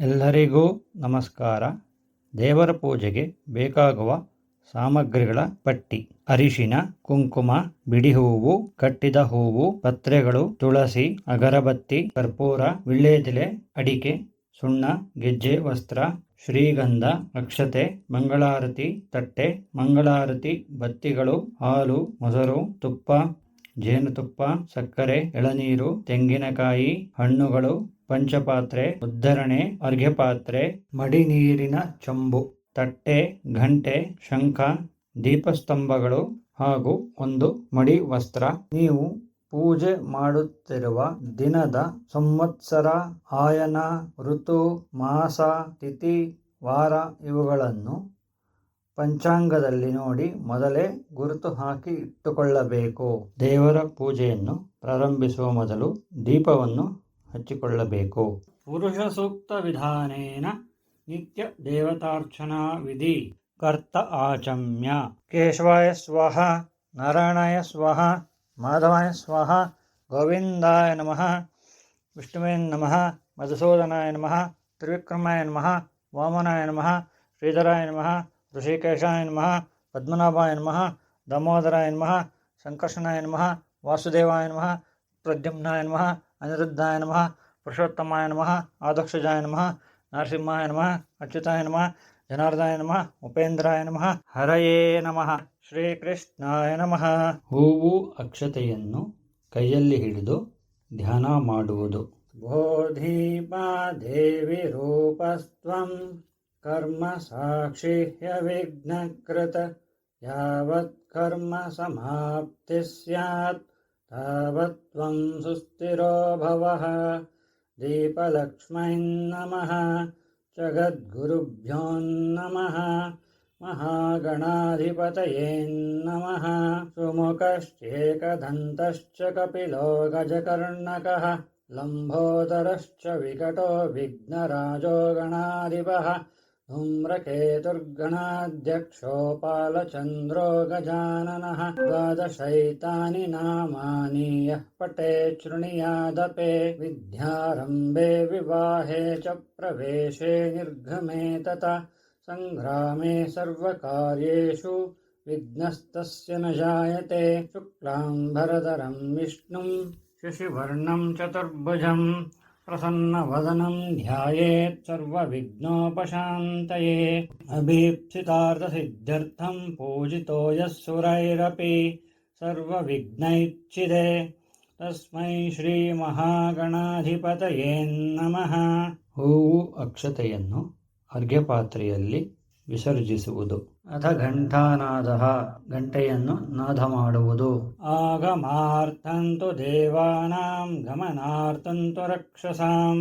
ಎಲ್ಲರಿಗೂ ನಮಸ್ಕಾರ. ದೇವರ ಪೂಜೆಗೆ ಬೇಕಾಗುವ ಸಾಮಗ್ರಿಗಳ ಪಟ್ಟಿ: ಅರಿಶಿನ, ಕುಂಕುಮ, ಬಿಡಿ ಹೂವು, ಕಟ್ಟಿದ ಹೂವು, ಪತ್ರೆಗಳು, ತುಳಸಿ, ಅಗರಬತ್ತಿ, ಕರ್ಪೂರ, ವಿಳ್ಯೆದೆಲೆ, ಅಡಿಕೆ, ಸುಣ್ಣ, ಗೆಜ್ಜೆ ವಸ್ತ್ರ, ಶ್ರೀಗಂಧ, ಅಕ್ಷತೆ, ಮಂಗಳಾರತಿ ತಟ್ಟೆ, ಮಂಗಳಾರತಿ ಬತ್ತಿಗಳು, ಹಾಲು, ಮೊಸರು, ತುಪ್ಪ, ಜೇನುತುಪ್ಪ, ಸಕ್ಕರೆ, ಎಳನೀರು, ತೆಂಗಿನಕಾಯಿ, ಹಣ್ಣುಗಳು, ಪಂಚಪಾತ್ರೆ, ಉದ್ಧರಣೆ, ಅರ್ಘ್ಯಪಾತ್ರೆ, ಮಡಿ ನೀರಿನ ಚಂಬು, ತಟ್ಟೆ, ಘಂಟೆ, ಶಂಖ, ದೀಪಸ್ತಂಭಗಳು ಹಾಗೂ ಒಂದು ಮಡಿ ವಸ್ತ್ರ. ನೀವು ಪೂಜೆ ಮಾಡುತ್ತಿರುವ ದಿನದ, ಸಂವತ್ಸರ, ಆಯನ, ಋತು, ಮಾಸ, ತಿಥಿ, ವಾರ ಇವುಗಳನ್ನು ಪಂಚಾಂಗದಲ್ಲಿ ನೋಡಿ ಮೊದಲೇ ಗುರುತು ಹಾಕಿ ಇಟ್ಟುಕೊಳ್ಳಬೇಕು. ದೇವರ ಪೂಜೆಯನ್ನು ಪ್ರಾರಂಭಿಸುವ ಮೊದಲು ದೀಪವನ್ನು ಹಚ್ಚಿಕೊಳ್ಳಬೇಕು. ಪುರುಷ ಸೂಕ್ತ ವಿಧಾನೇನ ನಿತ್ಯ ದೇವತಾರ್ಚನಾ ವಿಧಿ. ಕರ್ತ ಆಚಮ್ಯ. ಕೇಶವಾಯ ಸ್ವಹ, ನಾರಾಯಣಾಯ ಸ್ವಹ, ಮಾಧವಾಯ ಸ್ವಹ, ಗೋವಿಂದಾಯ ನಮಃ, ವಿಷ್ಣುವೇ ನಮಃ, ಮಧುಸೂದನಾಯ ನಮಃ, ತ್ರಿವಿಕ್ರಮಾಯ ನಮಃ, ವಾಮನಾಯ ನಮಃ, ಶ್ರೀಧರಾಯ ನಮಃ, ಋಷಿಕೇಶಾಯ ನಮಃ, ಪದ್ಮನಾಭಾಯ ನಮಃ, ದಾಮೋದರಾಯ ನಮಃ, ಸಂಕರ್ಷಣಾಯ ನಮಃ, ವಾಸುದೇವಾಯ ನಮಃ, ಪ್ರದ್ಯುಮ್ನಾಯ ನಮಃ, ಅನಿರುದ್ಧಾಯ ನಮಃ, ಪುರುಷೋತ್ತಮಾಯ ನಮಃ, ಆದಕ್ಷಜಾಯ ನಮಃ, ನರಸಿಂಹಾಯ ನಮಃ, ಅಚ್ಯುತಾಯ ನಮಃ, ಜನಾರ್ದನಾಯ ನಮಃ, ಉಪೇಂದ್ರಾಯ ನಮಃ, ಹರಯೇ ನಮಃ, ಶ್ರೀಕೃಷ್ಣಾಯ ನಮಃ. ಹೂವು ಅಕ್ಷತೆಯನ್ನು ಕೈಯಲ್ಲಿ ಹಿಡಿದು ಧ್ಯಾನ ಮಾಡುವುದು. ಬೋಧೀಪಾ ದೇವಿ ರೂಪಸ್ತ್ವಂ ಕರ್ಮ ಸಾಕ್ಷಿ ವಿಘ್ನಕೃತ ಯಾವತ್ ಕರ್ಮ ಸಮಾಪ್ತಿ ಸ್ಯಾತ್ ತಾವತ್ ತ್ವಂ ಸುಸ್ಥಿರೋ ಭವಃ. ದೀಪಲಕ್ಷ್ಮೈ ನಮಃ. ಜಗದ್ಗುರುಭ್ಯೋ ನಮಃ. ಮಹಾಗಣಾಧಿಪತಯೇ ನಮಃ. ಸುಮುಖಶ್ಚೇಕದಂತಶ್ಚ ಕಪಿಲೋ ಗಜಕರ್ಣಕಃ ಲಂಬೋದರಶ್ಚ ವಿಕಟೋ ವಿಘ್ನರಾಜೋ ಗಣಾಧಿಪಃ. ಧೂಮ್ರಕೇತುರ್ಗಣಾಧ್ಯಕ್ಷೋ ಪಾಲಚಂದ್ರೋ ಗಜಾನನಃ. ದ್ವಾದಶೈತಾನಿ ನಾಮಾನಿ ಯಃ ಪಠೇತ್ ಶೃಣುಯಾದಪಿ. ವಿದ್ಯಾರಂಭೆ ವಿವಾಹೇ ಚ ಪ್ರವೇಶೇ ನಿರ್ಗಮೇ ತಥಾ ಸಂಗ್ರಾಮೇ ಸರ್ವಕಾರ್ಯೇಷು ವಿಘ್ನಸ್ತಸ್ಯ ನ ಜಾಯತೆ. ಶುಕ್ಲಾಂಬರಧರಂ ವಿಷ್ಣುಂ ಶಶಿವರ್ಣಂ ಚತುರ್ಭುಜಂ ಪ್ರಸನ್ನವದನಂ ಧ್ಯಾಯೇತ್ ಸರ್ವವಿಘ್ನೋಪಶಾಂತಯೇ. ಅಭೀಪ್ಸಿತಾರ್ಥಸಿದ್ಧ್ಯರ್ಥಂ ಪೂಜಿತೋ ಯಃ ಸುರೈರಪಿ ಸರ್ವವಿಘ್ನೈಚ್ಛಿದೆ. ತಸ್ಮೈ ಶ್ರೀ ಮಹಾಗಣಾಧಿಪತಯೇ ನಮಃ. ಹೂವು ಅಕ್ಷತೆಯನ್ನು ಅರ್ಘ್ಯಪಾತ್ರೆಯಲ್ಲಿ ವಿಸರ್ಜಿಸುವುದು. ಅಥ ಘಂಟಾನಾದಃ. ಗಂಟೆಯನ್ನು ನಾದ ಮಾಡುವುದು. ಆಗಮಾರ್ಥಂತು ದೇವಾನಾಂ ಗಮನಾರ್ಥಂತು ರಕ್ಷಸಾಂ.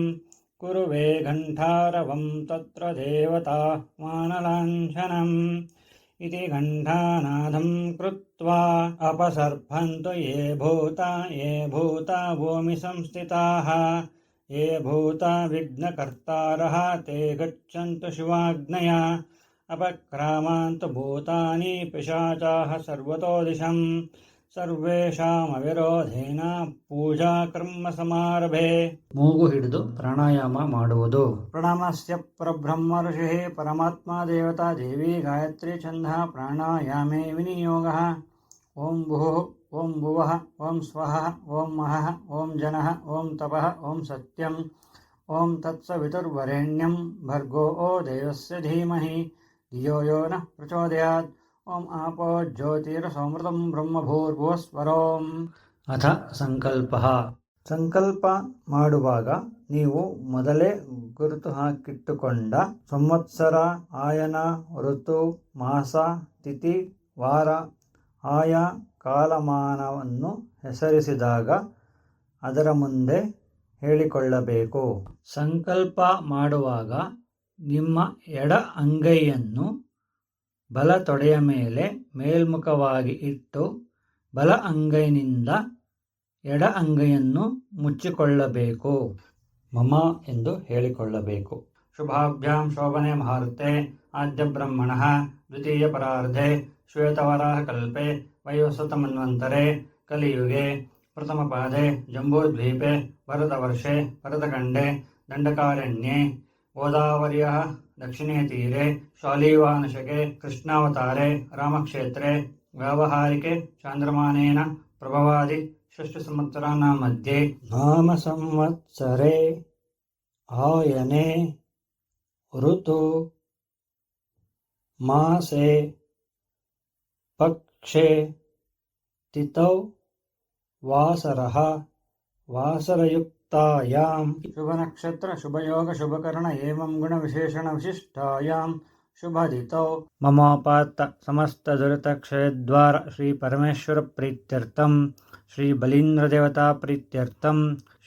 ಕುರುವೆ ಘಂಟಾರವಂ ತತ್ರ ದೇವತಾ ಮಾನಲಾಂಛನಂ. ಇತಿ ಘಂಟಾನಾದಂ ಕೃತ್ವಾ ಅಪಸರ್ಪಂತು ಯೇ ಭೂತಾ ಭೂಮಿ ಸಂಸ್ಥಿತಾಃ. ಯೇ ಭೂತಾ ವಿಘ್ನಕರ್ತಾರಃ ತೇ ಗಚ್ಚಂತು ಶಿವಾಜ್ಞಯಾ. ಅಪಕ್ರಾಮಂತು ಭೂತಾನಿ ಪಿಶಾಚಾಃ ಸರ್ವತೋ ದಿಶಂ. ಸರ್ವೇಷಾಮವಿರೋಧೇನ ಪೂಜಾ ಕರ್ಮ ಸಮಾರಭೆ. ಮೂಗು ಹಿಡಿದು ಪ್ರಾಣಾಯಾಮ ಮಾಡುವುದು. ಪ್ರಣಮಸ್ಯ ಪರಬ್ರಹ್ಮ ಋಷಿಃ ಪರಮಾತ್ಮ ದೇವತಾ ದೇವಿ ಗಾಯತ್ರಿ ಛಂದಃ ಪ್ರಾಣಾಯಾಮೇ ವಿನಿಯೋಗಃ. ಓಂ ಭುಃ ಓಂ ಭುವಃ ಓಂ ಸ್ವಃ ಓಂ ಮಹಃ ಓಂ ಜನಃ ಓಂ ತಪಃ ಓಂ ಸತ್ಯಂ ಓಂ ತತ್ಸವಿತುರ್ವರೆಣ್ಯಂ ಭರ್ಗೋ ದೇವಸ್ಯ ಧೀಮಹಿ ಧಿಯೋ ಯೋ ನಃ ಪ್ರಚೋದಯಾತ್. ಓಂ ಆಪೋ ಜ್ಯೋತಿರಸೋಮೃತಂ ಬ್ರಹ್ಮಭೂರ್ಭುವಸ್ವರೋಂ. ಅಥ ಸಂಕಲ್ಪಃ. ಸಂಕಲ್ಪ ಮಾಡುವಾಗ ನೀವು ಮೊದಲೇ ಗುರುತು ಹಾಕಿಟ್ಟುಕೊಂಡ ಸಂವತ್ಸರ, ಆಯನ, ಋತು, ಮಾಸ, ತಿಥಿ, ವಾರ, ಆಯಾ ಕಾಲಮಾನವನ್ನು ಹೆಸರಿಸಿದಾಗ ಅದರ ಮುಂದೆ ಹೇಳಿಕೊಳ್ಳಬೇಕು. ಸಂಕಲ್ಪ ಮಾಡುವಾಗ ನಿಮ್ಮ ಎಡ ಅಂಗೈಯನ್ನು ಬಲ ತೊಡೆಯ ಮೇಲೆ ಮೇಲ್ಮುಖವಾಗಿ ಇಟ್ಟು ಬಲ ಅಂಗೈನಿಂದ ಎಡ ಅಂಗೈಯನ್ನು ಮುಚ್ಚಿಕೊಳ್ಳಬೇಕು. ಮಮ ಎಂದು ಹೇಳಿಕೊಳ್ಳಬೇಕು. ಶುಭಾಭ್ಯಾಂ ಶೋಭನೆ ಮಹಾರುತೆ ಆದ್ಯ ಬ್ರಹ್ಮಣಃ ದ್ವಿತೀಯ ಪರಾರ್ಧೆ ಶ್ವೇತವರಾಹ ಕಲ್ಪೆ ವೈವಸ್ವತಮನ್ವಂತರೆ ಕಲಿಯುಗೆ ಪ್ರಥಮಪಾದೆ ಜಂಬೂದ್ವೀಪೆ ಭರತವರ್ಷೆ ಭರತಖಂಡೆ ದಂಡಕಾರಣ್ಯೆ गोदावर्यः दक्षिणे तीरे शालीवानशके कृष्णावतारे रामक्षेत्रे व्यावहारिके चान्द्रमानेन प्रभवादि षष्ठसंवत्सराणां मध्ये नामसंवत्सरे आयने ऋतु मासे पक्षे तिथौ वासरः वासरयुक्तायां शुभनक्षत्र शुभयोग शुभकर्ण एवं गुणविशेषणविशिष्टायां शुभदितौ ममोपात्त समस्तदुरितक्षयद्वार श्रीपरमेश्वरप्रीत्यर्थं श्रीबलीन्द्रदेवताप्रीत्यर्थं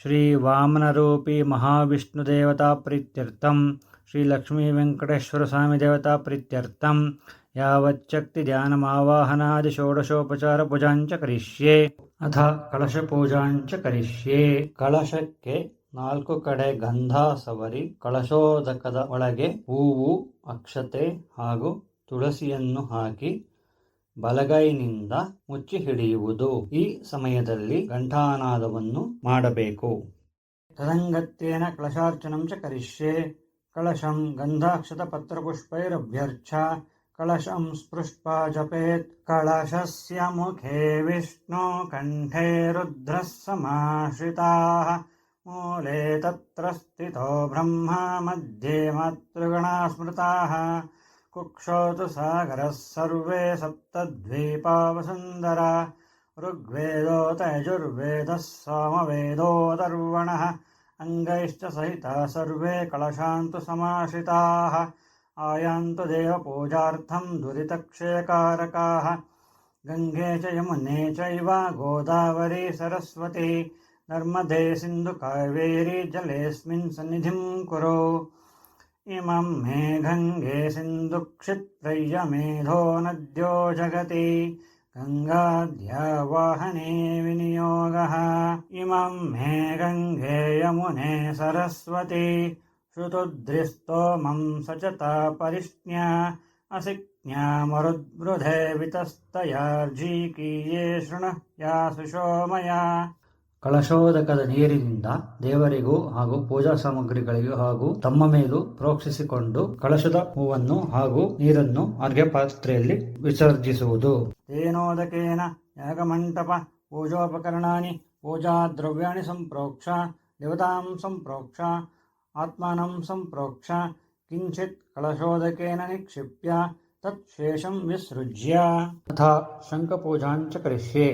श्रीवामनरूपी महाविष्णुदेवताप्रीत्यर्थं श्रीलक्ष्मीवेङ्कटेश्वरस्वामिदेवताप्रीत्यर्थं यावच्चक्तिध्यानमावाहनादिषोडशोपचारपूजाञ्च करिष्ये अथ ಕಳಶಪೂಜಾಂಚ ಕರಿಷ್ಯೆ. ಕಳಶಕ್ಕೆ 4 ಕಡೆ ಗಂಧ ಸವರಿ ಕಳಶೋದಕದ ಒಳಗೆ ಹೂವು, ಅಕ್ಷತೆ ಹಾಗೂ ತುಳಸಿಯನ್ನು ಹಾಕಿ ಬಲಗೈನಿಂದ ಮುಚ್ಚಿ ಹಿಡಿಯುವುದು. ಈ ಸಮಯದಲ್ಲಿ ಘಂಟಾನಾದವನ್ನು ಮಾಡಬೇಕು. ತದಂಗತ್ಯೇನ ಕಳಶಾರ್ಚನಂ ಚ ಕರಿಷ್ಯೆ. ಕಳಶಂ ಗಂಧಾಕ್ಷತ ಪತ್ರಪುಷ್ಪೈರಭ್ಯರ್ಚ್ಯ ಕಳಶಂ ಸ್ಪೃಷ್ಟ್ವಾ ಜಪೇತ್. ಕಳಶಸ್ಯ ಮುಖೇ ವಿಷ್ಣು ಕಂಠೇ ರುದ್ರಃ ಸಮಾಶ್ರಿತಾಃ. ಮೂಲೆ ತತ್ರ ಸ್ಥಿತೋ ಬ್ರಹ್ಮ ಮಧ್ಯೆ ಮಾತೃಗಣಾ ಸ್ಮೃತಾಃ. ಕುಕ್ಷೋ ತು ಸಾಗರಃ ಸರ್ವೇ ಸಪ್ತದ್ವೀಪಾ ವಸುಂಧರಾ. ಋಗ್ವೇದೋ ಯಜುರ್ವೇದಃ ಸಾಮವೇದೋ ಅಥರ್ವಣಃ. ಅಂಗೈಶ್ಚ ಸಹಿತಾ ಸರ್ವೇ ಕಳಶಾಂತು ಸಮಾಶ್ರಿತಾಃ. आयान्तु देवपूजार्थं दुरितक्षयकारकाः. गङ्गे च यमुने चैव गोदावरी सरस्वती नर्मदे सिन्धुकावेरी जलेऽस्मिन् सन्निधिं कुरु. इमं मे गङ्गे सिन्धुक्षिप्रय्यमेधो नद्यो जगति गङ्गाद्या वाहने विनियोगः. इमं मे गङ्गे यमुने सरस्वती श्रुतुद्रिस्तोमं सचता परिष्ण्या. असिक्न्या मरुद्वृधे वितस्तयार्जीकीये शृणुया ಸುಶೋಮಯ. ಕಳಶೋದಕದ ನೀರಿನಿಂದ ದೇವರಿಗೂ ಹಾಗೂ ಪೂಜಾ ಸಾಮಗ್ರಿಗಳಿಗೂ ಹಾಗೂ ತಮ್ಮ ಮೇಲೂ ಪ್ರೋಕ್ಷಿಸಿಕೊಂಡು ಕಳಶದ ಹೂವನ್ನು ಹಾಗೂ ನೀರನ್ನು ಅರ್ಘ್ಯ ಪಾತ್ರೆಯಲ್ಲಿ ವಿಸರ್ಜಿಸುವುದು. ತೇನೋದಕೇನ ಯಾಗಮಂಟಪ ಪೂಜೋಪಕರಣಾನಿ ಪೂಜಾ ದ್ರವ್ಯಾಣಿ ಸಂಪ್ರೋಕ್ಷ ದೇವತಾಂ ಸಂಪ್ರೋಕ್ಷ ಆತ್ಮಾನಂ ಸಂಪ್ರೋಕ್ಷ ಕಿಂಚಿತ್ ಕಳಶೋದಕೇನ ನಿಕ್ಷಿಪ್ಯ ತತ್ ಶೇಷಂ ವಿಸೃಜ್ಯ. ತಥಾ ಶಂಖಪೂಜಾಂಚ ಕರಿಷ್ಯೆ.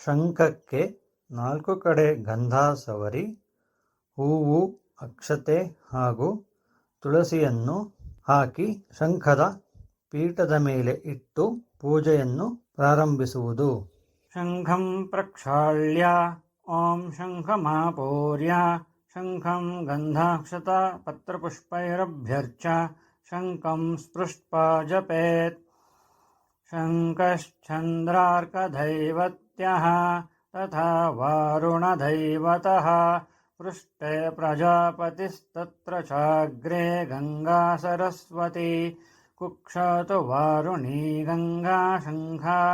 ಶಂಖಕ್ಕೆ 4 ಕಡೆ ಗಂಧ ಸವರಿ ಹೂವು, ಅಕ್ಷತೆ ಹಾಗೂ ತುಳಸಿಯನ್ನು ಹಾಕಿ ಶಂಖದ ಪೀಠದ ಮೇಲೆ ಇಟ್ಟು ಪೂಜೆಯನ್ನು ಪ್ರಾರಂಭಿಸುವುದು. ಶಂಖಂ ಪ್ರಕ್ಷಾಳ್ಯ ಓಂ ಶಂಖಮಾಪೂರ್ಯ ಶಂಖಂ ಗಂಧಾಕ್ಷತ ಪತ್ರಪುಷ್ಪೈರಭ್ಯರ್ಚ್ಯ ಶಂಖಂ ಸ್ಪೃಷ್ಟ್ವಾ ಜಪೇತ್. ಶಂಖಶ್ಚಂದ್ರಾರ್ಕದೈವತ್ಯಃ ತಥಾ ವಾರುಣದೈವತಃ. ಪೃಷ್ಠೆ ಪ್ರಜಾಪತಿಸ್ತತ್ರ ಚಾಗ್ರೆ ಗಂಗಾ ಸರಸ್ವತಿ. ಕುಕ್ಷತು ವಾರುಣೀ ಗಂಗಾ ಶಂಖಾನಾಮಾದಿದೇವತಾ.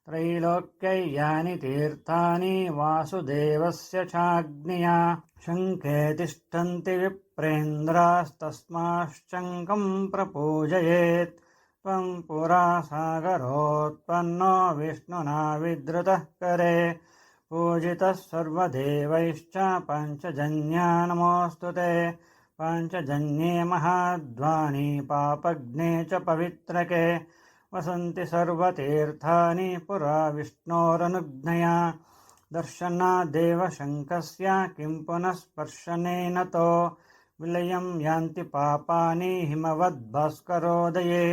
ತ್ರೈಲೋಕ್ಯೈಯಾನಿ ತೀರ್ಥಾನಿ ವಾಸುದೇವಸ್ಯ ಚಾಗ್ನಿಯಾ. ಶಂಖೆ ತಿಷ್ಠಂತಿ ವಿಪ್ರೇಂದ್ರಾಸ್ತಸ್ಮಾಶ್ಶಂಖಂ ಪ್ರಪೂಜಯೇತ್. ತ್ವಂ ಪುರಾ ಸಾಗರೋತ್ಪನ್ನೋ ವಿಷ್ಣುನಾ ವಿಧೃತಃ ಕರೆ. ಪೂಜಿತಃ ಸರ್ವದೇವೈಶ್ಚ ಪಂಚಜನ್ಯಾ ನಮೋಸ್ತುತೆ. ಪಂಚಜನ್ಯೇ ಮಹಾಧ್ವಾನಿ ಪಾಪಘ್ನೇ ಚ ಪವಿತ್ರಕೆ. ವಸಂತಿ ಸರ್ವತೀರ್ಥಾನಿ ಪುರಾ ವಿಷ್ಣೋರನುಜ್ಞಯಾ. ದರ್ಶನಾದೇವ ಶಂಖಸ್ಯ ಕಿಂ ಪುನಃ ಸ್ಪರ್ಶನೇನ ತೋ. ವಿಲಯಂ ಯಾಂತಿ ಪಾಪಾನಿ ಹಿಮವದ್ಭಾಸ್ಕರೋದಯೇ.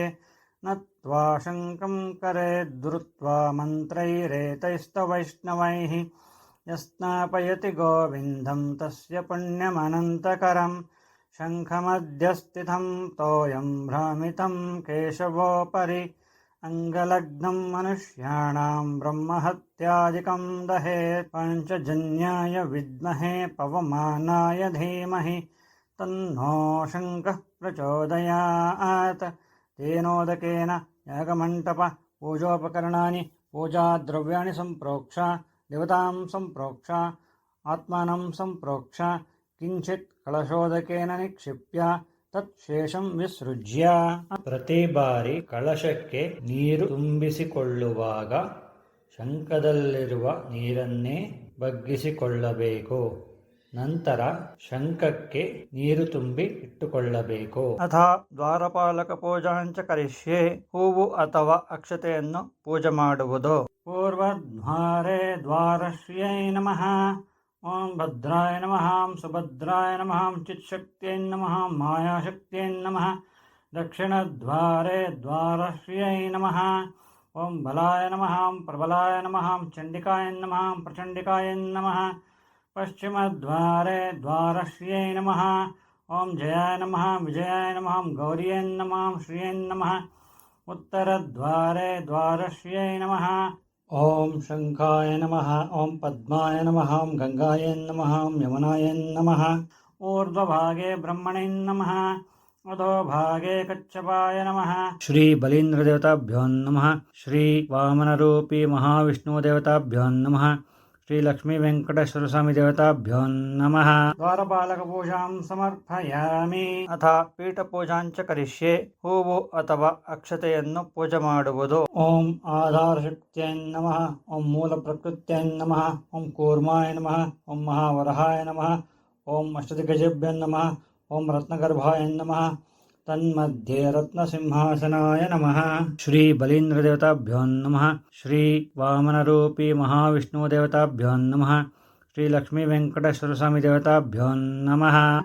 ನತ್ವಾ ಶಂಖಂ ಕರೇದ್ಧೃತ್ವಾ ಮಂತ್ರೈರೇತೈಸ್ತವೈಷ್ಣವೈಃ. ಯಸ್ನಾಪಯತಿ ಗೋವಿಂದಂ ತಸ್ಯ ಪುಣ್ಯಮನಂತಕರಂ. ಶಂಖಮಧ್ಯಸ್ಥಿತಂ ತೋಯಂ ಭ್ರಾಮಿತಂ ಕೇಶವೋಪರಿ. ಅಂಗಲಗ್ನಂ ಮನುಷ್ಯಾಣಾಂ ಬ್ರಹ್ಮಹತ್ಯಾದಿಕಂ ದಹೇತ್. ಪಂಚಜನ್ಯಾಯ ವಿದ್ಮಹೇ ಪವಮಾನಾಯ ಧೀಮಹಿ ತನ್ನೋ ಶಂಖಃ ಪ್ರಚೋದಯಾತ್. ತೇನೋದಕೇನ ಯಾಗಮಂಟಪ ಪೂಜೋಪಕರಣಾನಿ ಪೂಜಾ ದ್ರವ್ಯಾಣಿ ಸಂಪ್ರೋಕ್ಷ ದೇವತಾಂ ಸಂಪ್ರೋಕ್ಷ ಆತ್ಮಾನಂ ಸಂಪ್ರೋಕ್ಷ ಕಿಂಚಿತ್ ಕಳಶೋದಕೇನ ನಿಕ್ಷಿಪ್ಯ ತತ್ಶೇಷಂ ವಿಸೃಜ್ಯ. ಪ್ರತಿ ಬಾರಿ ಕಳಶಕ್ಕೆ ನೀರು ತುಂಬಿಸಿಕೊಳ್ಳುವಾಗ ಶಂಖದಲ್ಲಿರುವ ನೀರನ್ನೇ ಬಗ್ಗಿಸಿಕೊಳ್ಳಬೇಕು. ನಂತರ ಶಂಖಕ್ಕೆ ನೀರು ತುಂಬಿ ಇಟ್ಟುಕೊಳ್ಳಬೇಕು. ಅಥ ದ್ವಾರಪಾಲಕ ಪೂಜಾಂಚ ಕರಿಷ್ಯೆ. ಹೂವು ಅಥವಾ ಅಕ್ಷತೆಯನ್ನು ಪೂಜೆ ಮಾಡುವುದು. ಪೂರ್ವದ್ವಾರೆ ದ್ವಾರಶ್ರಿಯೈ ನಮಃ. ಓಂ ಭದ್ರಾಯ ನಮಃ. ಸುಭದ್ರಾಯ ನಮಃ. ಚಿತ್ಶಕ್ತಿಯೈ ನಮಃ. ಮಾಯಾಶಕ್ತಿಯೈ ನಮಃ. ದಕ್ಷಿಣದ್ವಾರೆ ದ್ವಾರಶ್ರಿಯೈ ನಮಃ. ಓಂ ಬಲಾಯ ನಮಃ. ಪ್ರಬಲಾಯ ನಮಃ. ಚಂಡಿಕಾಯ ನಮಃ. ಪ್ರಚಂಡಿಕಾಯ ನಮಃ. ಪಶ್ಚಿಮದ್ವಾರೆ ದ್ವಾರಶ್ರಿಯೈ ನಮಃ. ಓಂ ಜಯಾಯ ನಮಃ. ವಿಜಯಾಯ ನಮಃ. ಗೌರಿಯೈ ನಮಃ. ಶ್ರಿಯೈ ನಮಃ. ಉತ್ತರದ್ವಾರೆ ದ್ವಾರಶ್ರಿಯೈ ನಮಃ. ಓಂ ಶಂಖಾಯ ನಮಃ. ಓಂ ಪದ್ಮಾಯ ನಮಃ. ಓಂ ಗಂಗಾಯ ನಮಃ. ಓಂ ಯಮುನಾಯ ನಮಃ. ಊರ್ಧ್ವಭಾಗೆ ಬ್ರಹ್ಮಣೈ ನಮಃ. ಅಧೋಭಾಗೆ ಕಚ್ಚಪಾಯ ನಮಃ. ಶ್ರೀ ಬಲೀಂದ್ರ ದೇವತಾಭ್ಯೋ ನಮಃ. ಶ್ರೀ ವಾಮನರೂಪಿ ಮಹಾವಿಷ್ಣು ದೇವತಾಭ್ಯೋ ನಮಃ. ಶ್ರೀ ಲಕ್ಷ್ಮೀ ವೆಂಕಟೇಶ್ವರ ಸ್ವಾಮಿ ದೇವತಾಭ್ಯೋ ನಮಃ. ದ್ವಾರಪಾಲಕ ಪೂಜಾಂ ಸಮರ್ಪಯಾಮಿ. ಅಥ ಪೀಠ ಪೂಜಾಂಚ ಕರಿಷ್ಯೆ. ಹೂವು ಅಥವಾ ಅಕ್ಷತೆಯನ್ನು ಪೂಜೆ ಮಾಡುವುದು. ಓಂ ಆಧಾರ ಶಕ್ತಿಯೈ ನಮಃ. ಓಂ ಮೂಲ ಪ್ರಕೃತ್ಯೈ ನಮಃ. ಓಂ ಕೂರ್ಮಾಯ ನಮಃ. ಓಂ ಮಹಾವರಹಾಯ ನಮಃ. ಓಂ ಅಷ್ಟದಿಗ್ಗಜೇಭ್ಯೋ ನಮಃ. ಓಂ ರತ್ನಗರ್ಭಾಯ ನಮಃ. ತನ್ಮಧ್ಯೆ ರತ್ನಸಿಂಹಾಸನಾಯ ನಮಃ. ಶ್ರೀ ಬಲೀಂದ್ರ ದೇವತಾಭ್ಯೋ ನಮಃ. ಶ್ರೀ ವಾಮನರೂಪಿ ಮಹಾವಿಷ್ಣು ದೇವತಾಭ್ಯೋ ನಮಃ. ಶ್ರೀ ಲಕ್ಷ್ಮೀ ವೆಂಕಟೇಶ್ವರ ಸ್ವಾಮಿ ದೇವತಾಭ್ಯೋ ನಮಃ.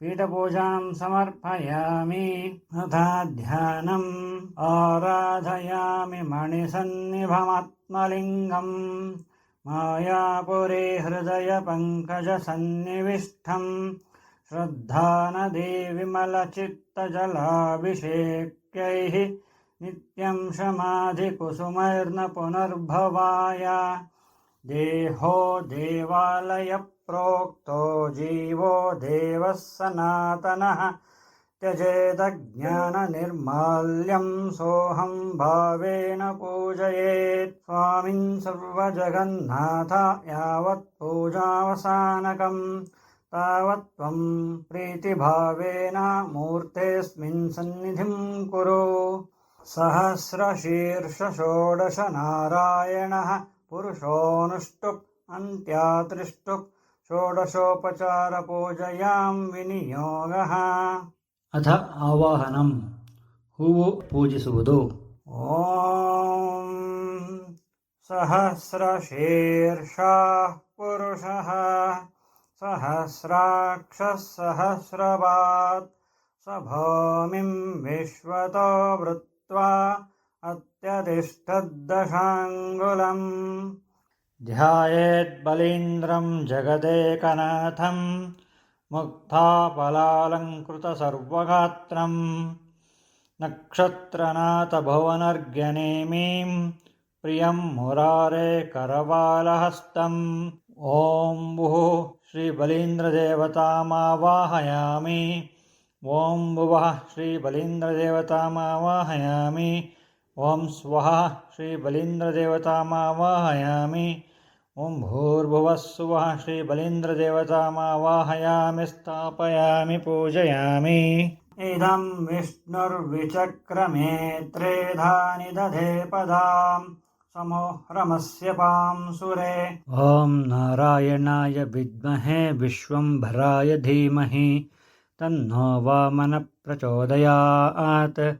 ಪೀಠಪೂಜಾಂ ಸಮರ್ಪಯಾಮಿ. ಅಥ ಧ್ಯಾನಂ. ಆರಾಧಯಾಮಿ ಮಣಿಸನ್ನಿಭಮಾತ್ಮಲಿಂಗಂ. ಮಾಯಾಪುರೇ ಹೃದಯ ಪಂಕಜ ಸನ್ನಿವಿಷ್ಟಂ. ಶ್ರದ್ಧಾನದಿ ವಿಮಲಚಿತ್ತಜಲಾಭಿಷೇಕ್ಯೈಃ ನಿತ್ಯಂ ಶಮಾಧಿಕುಸುಮೈರ್ನ ಪುನರ್ಭವಾಯ. ದೇಹೋ ದೇವಾಲಯ ಪ್ರೋಕ್ತೋ ಜೀವೋ ದೇವಃ ಸನಾತನಃ. ತ್ಯಜೇದಜ್ಞಾನನಿರ್ಮಾಲ್ಯಂ ಸೋಹಂ ಭಾವೇನ ಪೂಜಯೇತ್. ಸ್ವಾಮಿನ್ ಸರ್ವಜಗನ್ನಾಥ ಯಾವತ್ ಪೂಜಾವಸಾನಕಂ ತಾವತ್ ತ್ವಂ ಪ್ರೀತಿಭಾವೇನ ಮೂರ್ತೇಸ್ಮಿನ್ ಸನ್ನಿಧಿಂ ಕುರು. ಸಹಸ್ರಶೀರ್ಷ ಷೋಡಶ ನಾರಾಯಣಃ ಪುರುಷೋನುಷ್ಟುಪ್ ಅಂತ್ಯಾತ್ರಿಷ್ಟುಪ್ ಷೋಡಶೋಪಚಾರ ಪೂಜಯಾಂ ವಿನಿಯೋಗಃ. ಅಥ ಆವಾಹನಂ. ಹೂವು ಪೂಜಿಸುವುದು. ಓಂ ಸಹಸ್ರಶೀರ್ಷ ಪುರುಷಃ ಸಹಸ್ರಾಕ್ಷಃ ಸಹಸ್ರಪಾತ್ ಸಭೂಮಿಂ ವಿಶ್ವತೋ ವೃತ್ವಾ ಅತ್ಯತಿಷ್ಠದ್ದಶಾಂಗುಲಂ. ಧ್ಯಾಯೇತ್ ಬಲೀಂದ್ರಂ ಜಗದೇಕನಾಥಂ. ಮುಕ್ತಾಫಲಾಲಂಕೃತ ಸರ್ವಗಾತ್ರಂ. ನಕ್ಷತ್ರನಾಥ ಭುವನರ್ಘ್ಯನೇಮೀಂ. ಪ್ರಿಯಂ ಮುರಾರೇ ಕರವಾಲಹಸ್ತಂ. ಓಂ ಭುಃ ಶ್ರೀ ಬಲೀಂದ್ರದೇವತಾಮಾವಾಹಯಾಮಿ. ಓಂ ಭುವಃ ಶ್ರೀ ಬಲೀಂದ್ರದೇವತಾಮಾವಾಹಯಾಮಿ. ಓಂ ಸ್ವಃ ಶ್ರೀ ಬಲೀಂದ್ರದೇವತಾಮಾವಾಹಯಾಮಿ. ಓಂ ಭೂರ್ಭುವಃ ಸ್ವಃ ಶ್ರೀ ಬಲೀಂದ್ರದೇವತಾಮಾವಾಹಯಾಮಿ. ಸ್ಥಾಪಯಾಮಿ ಪೂಜಯಾಮಿ. ಇದಂ ವಿಷ್ಣುರ್ವಿಚಕ್ರಮೇ ತ್ರೇಧಾನಿ ದಧೇ ಪದಾಂ. ಸಮೋಹ್ರಮಸ್ಯ ಪಾಂಸುರೇ. ಓಂ ನಾರಾಯಣಾಯ ವಿದ್ಮಹೇ ವಿಶ್ವಂಭರಾಯ ಧೀಮಹಿ ತನ್ನೋ ವಾಮನ ಪ್ರಚೋದಯಾತ್.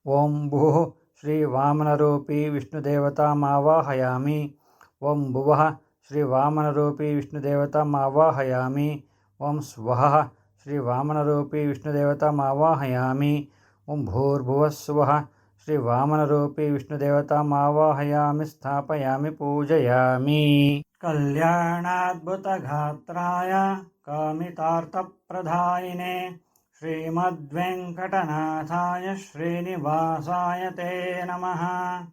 ಓಂ ಭುಃ ಶ್ರೀ ವಾಮನರೂಪಿ ವಿಷ್ಣುದೇವತಾಮಾವಾಹಯಾಮಿ. ಓಂ ಭುವಃ ಶ್ರೀ ವಾಮನರೂಪಿ ವಿಷ್ಣುದೇವತಾಮಾವಾಹಯಾಮಿ. ಓಂ ಸ್ವಃ ಶ್ರೀ ವಾಮನರೂಪಿ ವಿಷ್ಣುದೇವತಾಮಾವಾಹಯಾಮಿ. ಓಂ ಭೂರ್ಭುವಃ ಸ್ವಃ ಶ್ರೀ ವಾಮನರೂಪಿ ವಿಷ್ಣುದೇವತಾಮಾವಾಹಯಾಮಿ. ಸ್ಥಾಪಯಾಮಿ ಪೂಜಯಾಮಿ. ಕಲ್ಯಾಣಾದ್ಭುತಗಾತ್ರಾಯ ಕಾಮಿತಾರ್ಥಪ್ರದಾಯಿನೇ ಶ್ರೀಮದ್ವೆಂಕಟನಾಥಾಯ ಶ್ರೀನಿವಾಸಾಯ ತೇ ನಮಃ.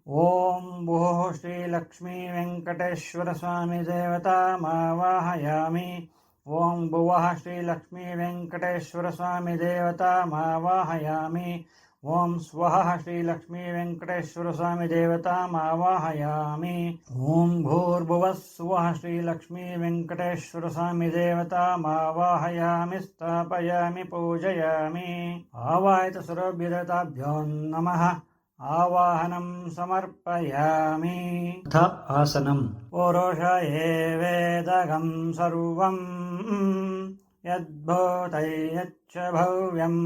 ಓಂ ಭುಃ ಶ್ರೀ ಲಕ್ಷ್ಮೀ ವೆಂಕಟೇಶ್ವರ ಸ್ವಾಮಿ ದೇವತಾಮಾವಾಹಯಾಮಿ. ಓಂ ಭುವಃ ಶ್ರೀ ಲಕ್ಷ್ಮೀ ವೆಂಕಟೇಶ್ವರ ಸ್ವಾಮಿ ದೇವತಾಮಾವಾಹಯಾಮಿ. ಓಂ ಸ್ವಃ ಶ್ರೀಲಕ್ಷ್ಮೀ ವೆಂಕಟೇಶ್ವರ ಸ್ವಾಮಿ ದೇವತಾಮಾವಾಹಯಾಮಿ. ಓಂ ಭೂರ್ಭುವಃ ಸ್ವಃ ಶ್ರೀಲಕ್ಷ್ಮೀ ವೆಂಕಟೇಶ್ವರ ಸ್ವಾಮಿ ದೇವತಾಮಾವಾಹಯಾಮಿ ಸ್ಥಾಪಯಾಮಿ ಪೂಜಯಾಮಿ. ಆವಾಹಿತ ಸರ್ವಭ್ಯೋ ನಮಃ. ಆವಾಹನಂ ಸಮರ್ಪಯಾಮಿ. ಅಥ ಆಸನಂ. ಪುರುಷಯೇ ವೇದಗಂ ಸರ್ವಂ ಯದ್ಭೂತೈಯಚ್ಚ ಭವ್ಯಂ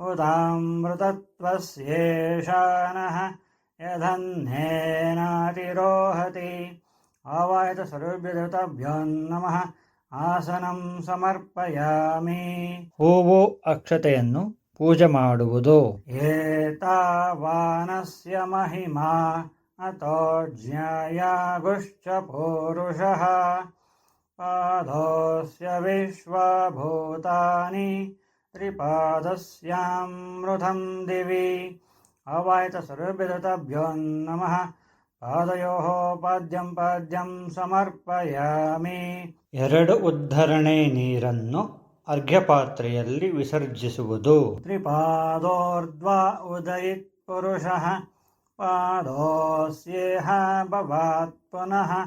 ಉದಾಮೃತತ್ವಸ್ಯೇಷಾನಃ ಯದನ್ನೇನಾತಿರೋಹತಿ. ಆವಾಹಿತ ಸರ್ವಭ್ಯೋ ನಮಃ. ಆಸನಂ ಸಮರ್ಪಯಾಮಿ. ಹೂವು ಅಕ್ಷತೆಯನ್ನು ಪೂಜೆ ಮಾಡುವುದು. ಏತಾವಾನಸ್ಯ ಮಹಿಮಾ ಅತೋ ಜ್ಞಾಯಾಗುಶ್ಚ ಪೂರುಷಃ ಪಾದೋಸ್ಯ ವಿಶ್ವಭೂತಾನಿ ತ್ರಿಪಾದಸ್ಯಾಮೃತಂ ದಿವಿ. ಆವಾಹಿತ ಸರ್ವಭ್ಯೋ ನಮಃ. ಪಾದಯೋಃ ಪಾದ್ಯಂ ಪಾದ್ಯಂ ಸಮರ್ಪಯಾಮಿ. ಎರಡು ಉದ್ಧರಣೆ ನೀರನ್ನು ಅರ್ಘ್ಯಪಾತ್ರೆಯಲ್ಲಿ ವಿಸರ್ಜಿಸುವುದು. ತ್ರಿಪಾದೋರ್ಧ್ವ ಉದಯಿತ್ ಪುರುಷಃ ಪಾದೋಸ್ಯೇಹ ಭವಾತ್ ಪುನಃ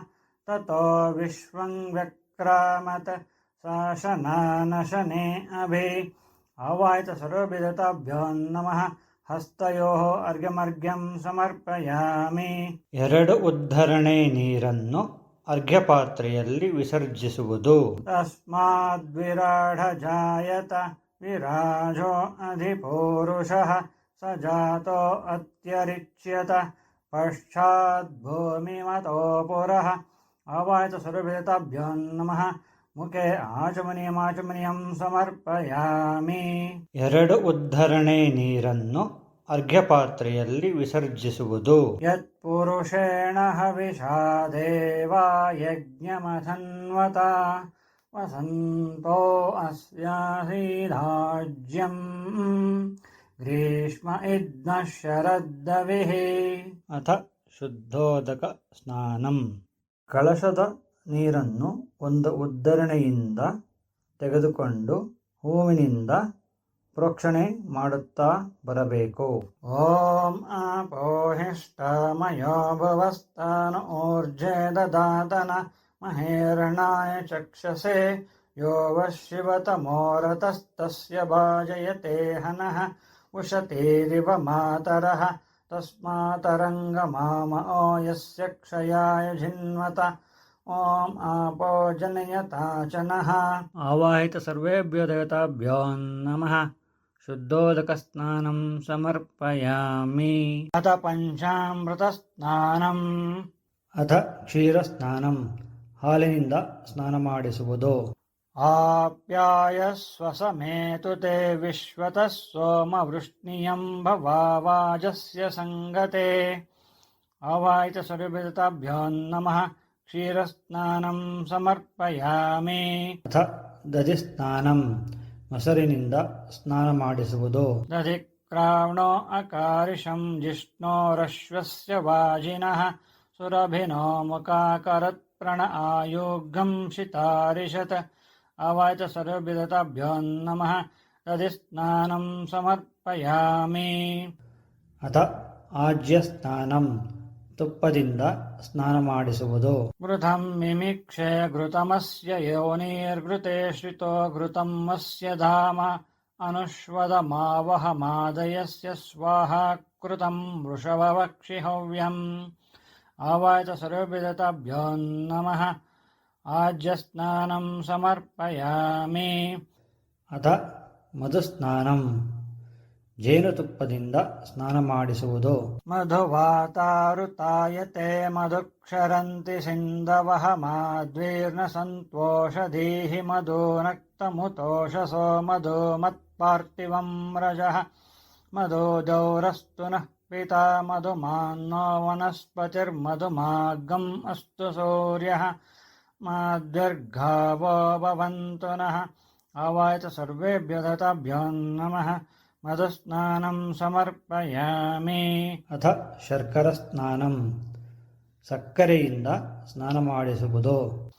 ತತೋ ವಿಶ್ವಂ ವ್ಯಕ್ರಾಮತ್ ಶಾಸನಾನಶನೆ ಅಭಿ. ಆವಾಹಿತ ಸರ್ವಭ್ಯೋ ನಮಃ. ಹಸ್ತಯೋಃ ಅರ್ಘ್ಯಮರ್ಘ್ಯಂ ಸಮರ್ಪಯಾಮಿ. ಎರಡು ಉದ್ಧರಣೆ ನೀರನ್ನು ಅರ್ಘ್ಯಪಾತ್ರೆಯಲ್ಲಿ ವಿಸರ್ಜಿಸುವುದು. ತಸ್ಮಾದ್ವಿರಾಢ ಜಾಯತ ವಿರಾಜೋ ಅಧಿಪೂರುಷಃ ಸ ಜಾತೋ ಅತ್ಯರಿಚ್ಯತ ಪಶ್ಚಾದ್ಭೂಮಿಮತೋ ಪುರಃ. ಆವಾಹಿತ ಸರ್ವಭ್ಯೋ ನಮಃ. ಮುಖೆ ಆಚಮನೀಯಂ ಸಮರ್ಪಯಾಮಿ. ಎರಡು ಉದ್ಧರಣೆ ನೀರನ್ನು ಅರ್ಘ್ಯಪಾತ್ರೆಯಲ್ಲಿ ವಿಸರ್ಜಿಸುವುದು. ಯತ್ಪುರುಷೇಣ ಹವಿಷಾ ದೇವಾ ಯಜ್ಞಮಥನ್ವತ ವಸಂತೋ ಅಸ್ಯಾಸೀಧಾಜ್ಯಂ ಗ್ರೀಷ್ಮ ಇದ್ನಃ ಶರದ್ದವಿಃ. ಅಥ ಶುದ್ಧೋದಕ ಸ್ನಾನಂ. ಕಳಶದ ನೀರನ್ನು ಒಂದು ಉದ್ಧರಣೆಯಿಂದ ತೆಗೆದುಕೊಂಡು ಹೂವಿನಿಂದ ಪ್ರೋಕ್ಷಣೆ ಮಾಡುತ್ತಾ ಬರಬೇಕು. ಓಂ ಆಪೋಹಿಷ್ಟಮಯೋ ಭುವಸ್ತಾನ ಊರ್ಜೆ ದದಾತನ ಮಹೇರಣಾಯ ಚಕ್ಷಸೆ ಯೋ ವಶಿವತಮೋರತಸ್ತಸ್ಯ ಭಾಜಯತೆ ಹನಃ ಉಷತೀರಿವ ಮಾತರಃ ತಸ್ಮಾತರಂಗಮಾಮೋ ಯಸ್ಯ ಕ್ಷಯಾಯ ಜಿನ್ವತ. ಓಂ ಆಪೋ ಜನಯತಾಚನಃ. ಆವಾಹಿತ ಸರ್ವೇಭ್ಯೋ ದೇವತಾಭ್ಯೋ ನಮಃ. ಶುದ್ಧೋದಕ ಸ್ನಾನಂ ಸಮರ್ಪಯಾಮಿ. ಅಥ ಪಂಚಾಮೃತ ಸ್ನಾನಂ. ಅಥ ಕ್ಷೀರಸ್ನಾನಂ. ಹಾಲಿನಿಂದ ಸ್ನಾನ ಮಾಡಿಸುವುದು. ಆಪ್ಯಾಯಸ್ವ ಸಮೇತು ತೇ ವಿಶ್ವತಃ ಸೋಮವೃಷ್ಣಿಯಂ ಭವಾವಾಜಸ್ಯ ಸಂಗತೆ. ಆವಾಹಿತ ಸರ್ವಭ್ಯೋ ನಮಃ. ಕ್ಷೀರಸ್ನಾನಂ ಸಮರ್ಪಯಾಮಿ. ಅಥ ದಧಿಸ್ನಾನಂ. ಮೊಸರಿನಿಂದ ಸ್ನಾನ ಮಾಡಿಸುವುದು. ದಧಿಕ್ರಾವಣೋ ಅಕಾರಿಷಂ ಜಿಷ್ಣೋರಶ್ವಸ್ಯ ವಾಜಿನಃ ಸುರಭಿನೋ ಮುಖಾಕರತ್ ಪ್ರಣ ಆಯೋಗ್ಯಂ ಶಿತಾರಿಷತ್. ಆವಾಹಿತ ಸರ್ವಭ್ಯೋ ನಮಃ. ದಧಿಸ್ನಾನಂ ಸಮರ್ಪಯಾಮಿ. ಅಥ ಆಜ್ಯಸ್ನಾನಂ. ತುಪ್ಪದಿಂದ ಸ್ನಾನ ಮಾಡಿಸುವುದು. ಘೃತಂ ಮಿಮಿಕ್ಷೆ ಘೃತಮಸ್ಯ ಯೋನಿರ್ಘೃತೆ ಶ್ರಿತೋ ಘೃತಂ ಅಸ್ಯ ಧಾಮ ಅನುಶ್ವದ ಮಾವಹ ಮಾದಯಸ್ಯ ಸ್ವಾಹಾ ಕೃತಂ ವೃಷಭವಕ್ಷಿ ಹವ್ಯಂ. ಆವಾಹಿತ ಸರ್ವಭ್ಯೋ ನಮಃ. ಆಜ್ಯಸ್ನಾನಂ ಸಮರ್ಪಯಾಮಿ. ಅಥ ಮಧುಸ್ನಾನಂ. ಜೇನುತುಪ್ಪದಿಂದ ಸ್ನಾನ ಮಾಡಿಸುವುದು. ಮಧುವಾತಾರುತಾಯತೆ ಮಧುಕ್ಷರಂತಿ ಸಿಂಧವಃ ಮಾಧ್ವೀರ್ನ ಸಂತೋಷಧೀಃ ಮಧುನಕ್ತಮುತೋಷಸೋ ಮಧುಮತ್ಪಾರ್ಥಿವಂ ರಜಃ ಮಧುಜೌರಸ್ತು ನಃ ಪಿತಾ ಮಧುಮಾನ್ನೋ ವನಸ್ಪತಿರ್ಮಧುಮಾರ್ಗಂ ಅಸ್ತು ಸೂರ್ಯಃ ಮಾದ್ಯರ್ಘಾವೋ ಭವಂತು ನಃ. ಆವಾಹಿತ ಸರ್ವೇಭ್ಯೋ ದೇವತಾಭ್ಯೋ ನಮಃ. ಮಧುಸ್ನಾನಂ ಸಮರ್ಪಯಾಮಿ. ಅಥ ಶರ್ಕರ ಸ್ನಾನಂ. ಸಕ್ಕರೆಯಿಂದ ಸ್ನಾನ ಮಾಡಿಸುವುದು.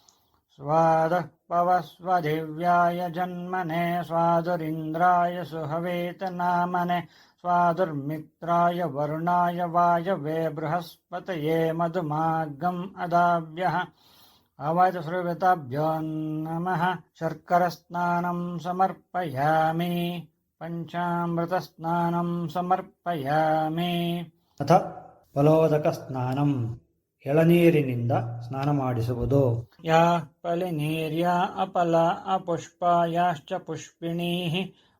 ಸ್ವಾದ पवस्वधिव्याय जन्मने स्वादुरिन्द्राय सुहवेत नामने स्वादुर्मित्राय वरुणाय वायवे बृहस्पतये मधुमार्गम् अदाभ्यः आवाच श्रुवेताभ्यो नमः शर्करस्नानं समर्पयामि पञ्चामृतस्नानं समर्पयामि अथ ಫಲೋದಕಸ್ನಾನಂ ಎಳನೀರಿನಿಂದ ಸ್ನಾನ ಮಾಡಿಸುವುದು ಯಾ ಫಲಿನೀರ್ಯಾ ಅಫಲ ಅಪುಷ್ಪಾಯಾಶ್ಚ ಪುಷ್ಪಿಣೀಃ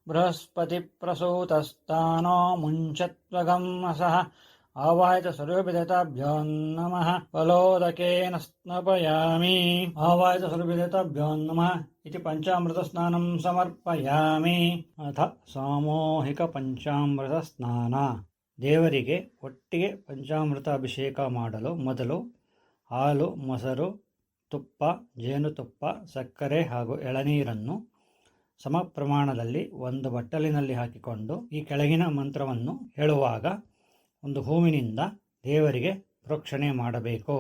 ಬೃಹಸ್ಪತಿ ಪ್ರಸೂತಸ್ತಾನೋ ಮುಂಚತ್ವಗಂ ಅಸಃ ಆವಾಹಿತ ಸರ್ವವಿಧತಾಭ್ಯೋ ನಮಃ ಫಲೋದಕೇನ ಸ್ನಾಪಯಾಮಿ ಆವಾಹಿತ ಸರ್ವವಿಧತಾಭ್ಯೋ ನಮಃ ಇತಿ ಪಂಚಾಮೃತ ಸ್ನಾನಂ ಸಮರ್ಪಯಾಮಿ ಅಥ ಸಾಮೂಹಿಕ ಪಂಚಾಮೃತ ಸ್ನಾನ ದೇವರಿಗೆ ಒಟ್ಟಿಗೆ ಪಂಚಾಮೃತ ಅಭಿಷೇಕ ಮಾಡಲು ಮೊದಲು ಹಾಲು ಮೊಸರು ತುಪ್ಪ ಜೇನುತುಪ್ಪ ಸಕ್ಕರೆ ಹಾಗೂ ಎಳನೀರನ್ನು ಸಮ ಪ್ರಮಾಣದಲ್ಲಿ ಒಂದು ಬಟ್ಟಲಿನಲ್ಲಿ ಹಾಕಿಕೊಂಡು ಈ ಕೆಳಗಿನ ಮಂತ್ರವನ್ನು ಹೇಳುವಾಗ ಒಂದು ಹೂವಿನಿಂದ ದೇವರಿಗೆ ಪ್ರೋಕ್ಷಣೆ ಮಾಡಬೇಕು.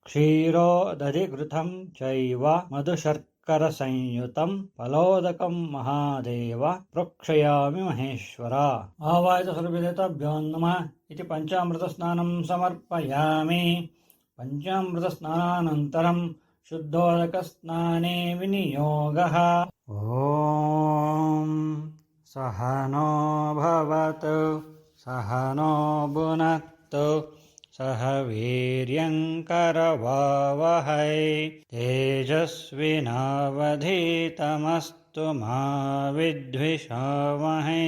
ಕ್ಷೀರೋ ದಧಿಘೃತಂ ಚೈವ ಮಧುಶರ್ಕರ ಸಂಯುತಂ ಫಲೋದಕಂ ಮಹಾದೇವ ಪ್ರೋಕ್ಷಯಾಮಿ ಮಹೇಶ್ವರ ಆವಾಹಿತ ಸರ್ವವಿಧತಾಭ್ಯೋ ನಮಃ ಇತಿ ಪಂಚಾಮೃತ ಸ್ನಾನಂ ಸಮರ್ಪಯಾಮಿ ಪಂಚಾಮೃತ ಸ್ನಾನಾನಂತರಂ ಶುದ್ಧೋದಕ ಸ್ನಾನೇ ವಿನಿಯೋಗಃ. ಓಂ ಸಹನೋ ಭವತು ಸಹನೋ ಭುನಕ್ತು ಸಹ ವೀರ್ಯಂಕರವಾವಹೈ ತೇಜಸ್ವಿನಾವಧೀತಮಸ್ತು ಮಾ ವಿದ್ವಿಷಾವಹೈ.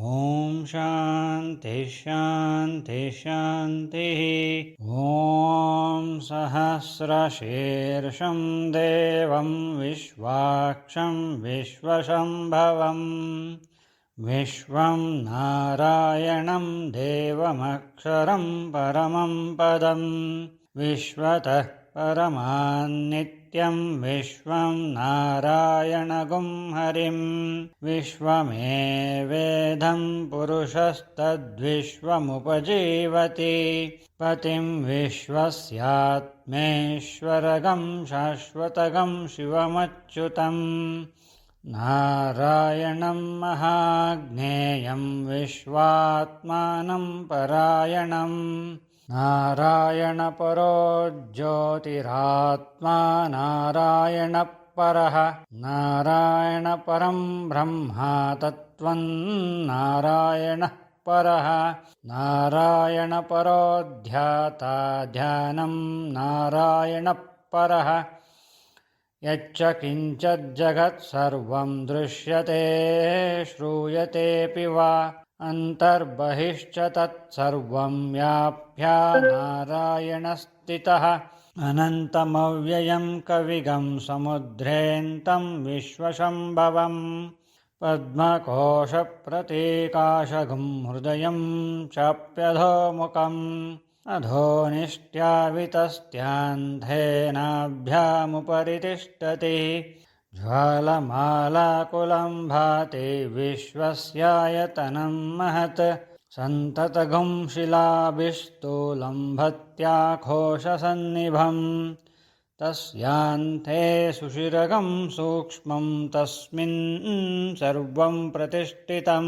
ಓಂ ಶಾಂತಿ ಶಾಂತಿ ಶಾಂತಿ. ಓಂ ಸಹಸ್ರಶೀರ್ಷಂ ದೇವಂ ವಿಶ್ವಾಕ್ಷಂ ವಿಶ್ವಶಂಭವಂ ವಿಶ್ವಂ ನಾರಾಯಣಂ ದೇವಮಕ್ಷರಂ ಪರಮಂ ಪದಂ ವಿಶ್ವತಃ ಪರಮಾನ್ನಿತ್ಯಂ ವಿಶ್ವಂ ನಾರಾಯಣಗುಂ ಹರಿಂ ವಿಶ್ವಮೇವೇದಂ ಪುರುಷಸ್ತದ್ವಿಶ್ವಮುಪಜೀವತಿ ಪತಿಂ ವಿಶ್ವಸ್ಯಾತ್ಮೇಶ್ವರಗಂ ಶಾಶ್ವತಗಂ ಶಿವಮಚ್ಯುತಂ ನಾರಾಯಣಂ ಮಹಾಜ್ಞೇಯಂ ವಿಶ್ವಾತ್ಮಾನಂ ಪರಾಯಣಂ ನಾರಾಯಣ ಪರೋ ಜ್ಯೋತಿರಾತ್ಮಾ ನಾರಾಯಣ ಪರಃ ನಾರಾಯಣ ಪರಂ ಬ್ರಹ್ಮ ತತ್ವಂ ನಾರಾಯಣ ಪರಃ ನಾರಾಯಣ ಪರೋ ಧ್ಯಾತಾ ಧ್ಯಾನಂ ನಾರಾಯಣ ಪರಃ ಯಚ್ಚ ಕಿಂಚಿಜ್ಜಗತ್ ಸರ್ವಂ ದೃಶ್ಯತೆ ಶ್ರೂಯತೆಪಿ ವಾ ಅಂತರ್ಬಹಿಶ್ಚ ತತ್ಸರ್ವಂ ವ್ಯಾಪ್ಯ ನಾರಾಯಣ ಸ್ಥಿತಃ ಅನಂತಮವ್ಯಯಂ ಕವಿಗಂ ಸಮುದ್ರೇಂತಂ ವಿಶ್ವಶಂಭವಂ ಪದ್ಮಕೋಶ ಪ್ರತೀಕಾಶಗಂ ಹೃದಯಂ ಚಾಪ್ಯಧೋಮುಖಂ ಅಧೋನಿಷ್ಟ್ಯಾವಿತಸ್ತ್ಯಾಂಧೇನಾಭ್ಯಾಮುಪರಿ ತಿಷ್ಠತಿ ಜ್ವಾಲಮಾಲಾಕುಲಂ ಭಾತಿ ವಿಶ್ವಸ್ಯಾಯತನಂ ಮಹತ್ ಸಂತತಗಂ ಶಿಲಾಭಿಸ್ತೂಲಂ ಭತ್ಯಾಘೋಷಸನ್ನಿಭಂ ತಸ್ಯಾಂತೆ ಸುಷಿರಗಂ ಸೂಕ್ಷ್ಮಂ ತಸ್ಮಿನ್ ಸರ್ವಂ ಪ್ರತಿಷ್ಠಿತಂ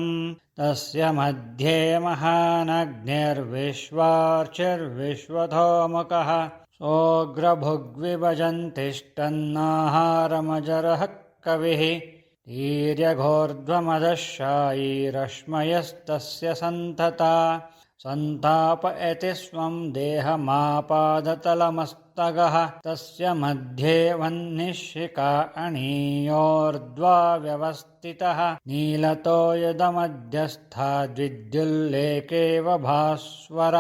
ತಸ್ಯ ಮಧ್ಯೆ ಮಹಾನಗ್ನಿರ್ವಿಶ್ವಾರ್ಚಿರ್ವಿಶ್ವಧೋಮುಖಃ ಸೋಗ್ರಭುಗ್ವಿಭಜಂತಿಷ್ಟನ್ನಾಹಾರಮಜರಃ ಕವಿಃ ತೀರ್ಯಘೋರ್ಧ್ವಮದಶಾಯೀ ರಶ್ಮಯಸ್ತಸ್ಯ ಸಂತತಾ ಸಂತಾಪಯತಿ ಸ್ವಂ ದೇಹಮಾಪಾದತಲಮಸ್ತಗಃ ತಸ್ಯ ಮಧ್ಯೆ ವಹ್ನಿಶಿಖಾ ಅಣೀಯೋರ್ಧ್ವಾ ವ್ಯವಸ್ಥಿತಃ ನೀಲತೋ ಯದಮಧ್ಯಸ್ಥಾದ್ವಿದ್ಯುಲ್ಲೇಖೇವ ಭಾಸ್ವರ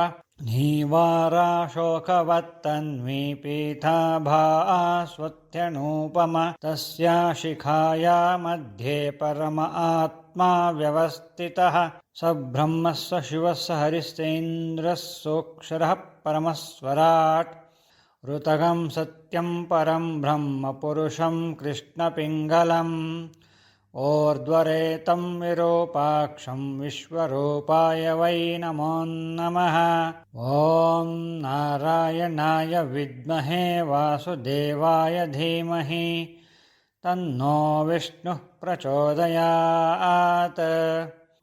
ನೀವಾರಾಶೋಕವತ್ತನ್ವಿ ಪೀಠಾಭಾ ಸ್ವತ್ಯನೂಪಮ ತಸ್ಯಾ ಶಿಖಾಯಾ ಮಧ್ಯೆ ಪರಮ ಆತ್ಮಾ ವ್ಯವಸ್ಥಿತಃ ಸ ಬ್ರಹ್ಮ ಸ ಶಿವಃ ಸ ಹರಿಶ್ಚೇಂದ್ರಃ ಸೋಕ್ಷರಃ ಪರಮಸ್ವರಾಟ್ ಋತಗಂ ಸತ್ಯಂ ಪರಂ ಬ್ರಹ್ಮ ಪುರುಷಂ ಕೃಷ್ಣಪಿಂಗಲಂ ऊर्ध्वरेतं विरूपाक्षं विश्वरूपाय वै नमो नमः। ॐ नारायणाय विद्महे वासुदेवाय धीमहि तन्नो विष्णुः प्रचोदयात्।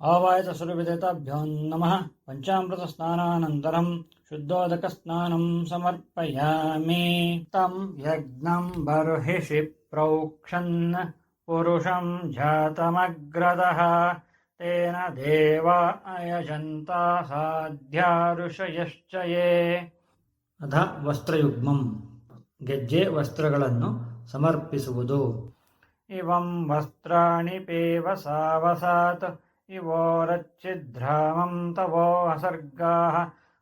आवायतसुरविदिताभ्यो नमः। पञ्चामृतस्नानानन्तरं शुद्धोदकस्नानं समर्पयामि। तं यज्ञं बर्हिषि प्रोक्षन् पुरुषं जातमग्रदः तेन देवा अयजन्ता साध्या ಋಷಯಶ್ಚ ಯೇ. ಅಧ ವಸ್ತ್ರಯುಗ್ಮಂ, ಗೆಜ್ಜೆ ವಸ್ತ್ರಗಳನ್ನು ಸಮರ್ಪಿಸುವುದು. ಇವಂ ವಸ್ತ್ರಾಣಿ ಪೇವಸಾವಸಾತ್ ಇವೋರಚ್ಛಿದ್ರಾಮಂ ತವೋ ಅಸರ್ಗಾಃ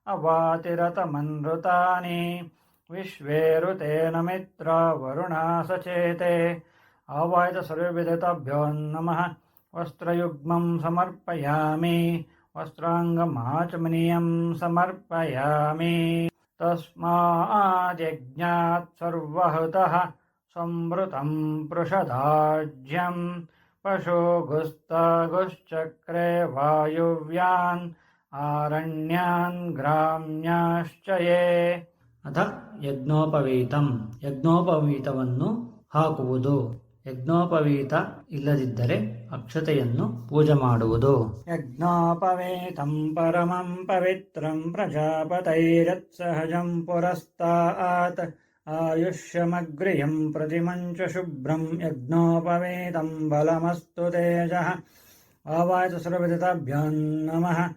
ಅವಾತಿರತಮನೃತಾನಿ ವಿಶ್ವೇರುತೇನ ಮಿತ್ರ ವರುಣಾ ಸಚೇತೆ. ಆವಾಯತಸರ್ವವಿದಿತಾಭ್ಯೋ ನಮಃ. ವಸ್ತ್ರಯುಗ್ಮಂ ಸಮರ್ಪಯಾಮಿ. ವಸ್ತ್ರಾಂಗಮಾಚಮನೀಯಂ ಸಮರ್ಪಯಾಮಿ. ತಸ್ಮಾದ್ಯಜ್ಞಾತ್ ಸರ್ವಹುತಃ ಸಂವೃತಂ ಪೃಷದಾಜ್ಯಂ ಪಶುಗುಸ್ತಗುಶ್ಚಕ್ರೆ ವಾಯುವ್ಯಾನ್ ಆರಣ್ಯಾನ್ ಗ್ರಾಮ್ಯಾಶ್ಚ ಯೇ. ಅಥ ಯಜ್ಞೋಪವೀತಂ, ಯಜ್ಞೋಪವೀತವನ್ನು ಹಾಕುವುದು. ಯಜ್ಞೋಪವೀತ ಇಲ್ಲದಿದ್ದರೆ ಅಕ್ಷತೆಯನ್ನು ಪೂಜೆ ಮಾಡುವುದು. ಯಜ್ಞೋಪವೀತಂ ಪರಮಂ ಪವಿತ್ರಂ ಪ್ರಜಾಪತೈರತ್ಸಹಜಂ ಪುರಸ್ತಾತ್ ಆಯುಷ್ಯಮಗ್ರಿಯಂ ಪ್ರತಿಮಂಚ ಶುಭ್ರಂ ಯಜ್ಞೋಪವೀತಂ ಬಲಮಸ್ತು ತೇಜಃ. ಆವಾಯತಸರ್ವವಿದಿತಾಭ್ಯೋ ನಮಃ.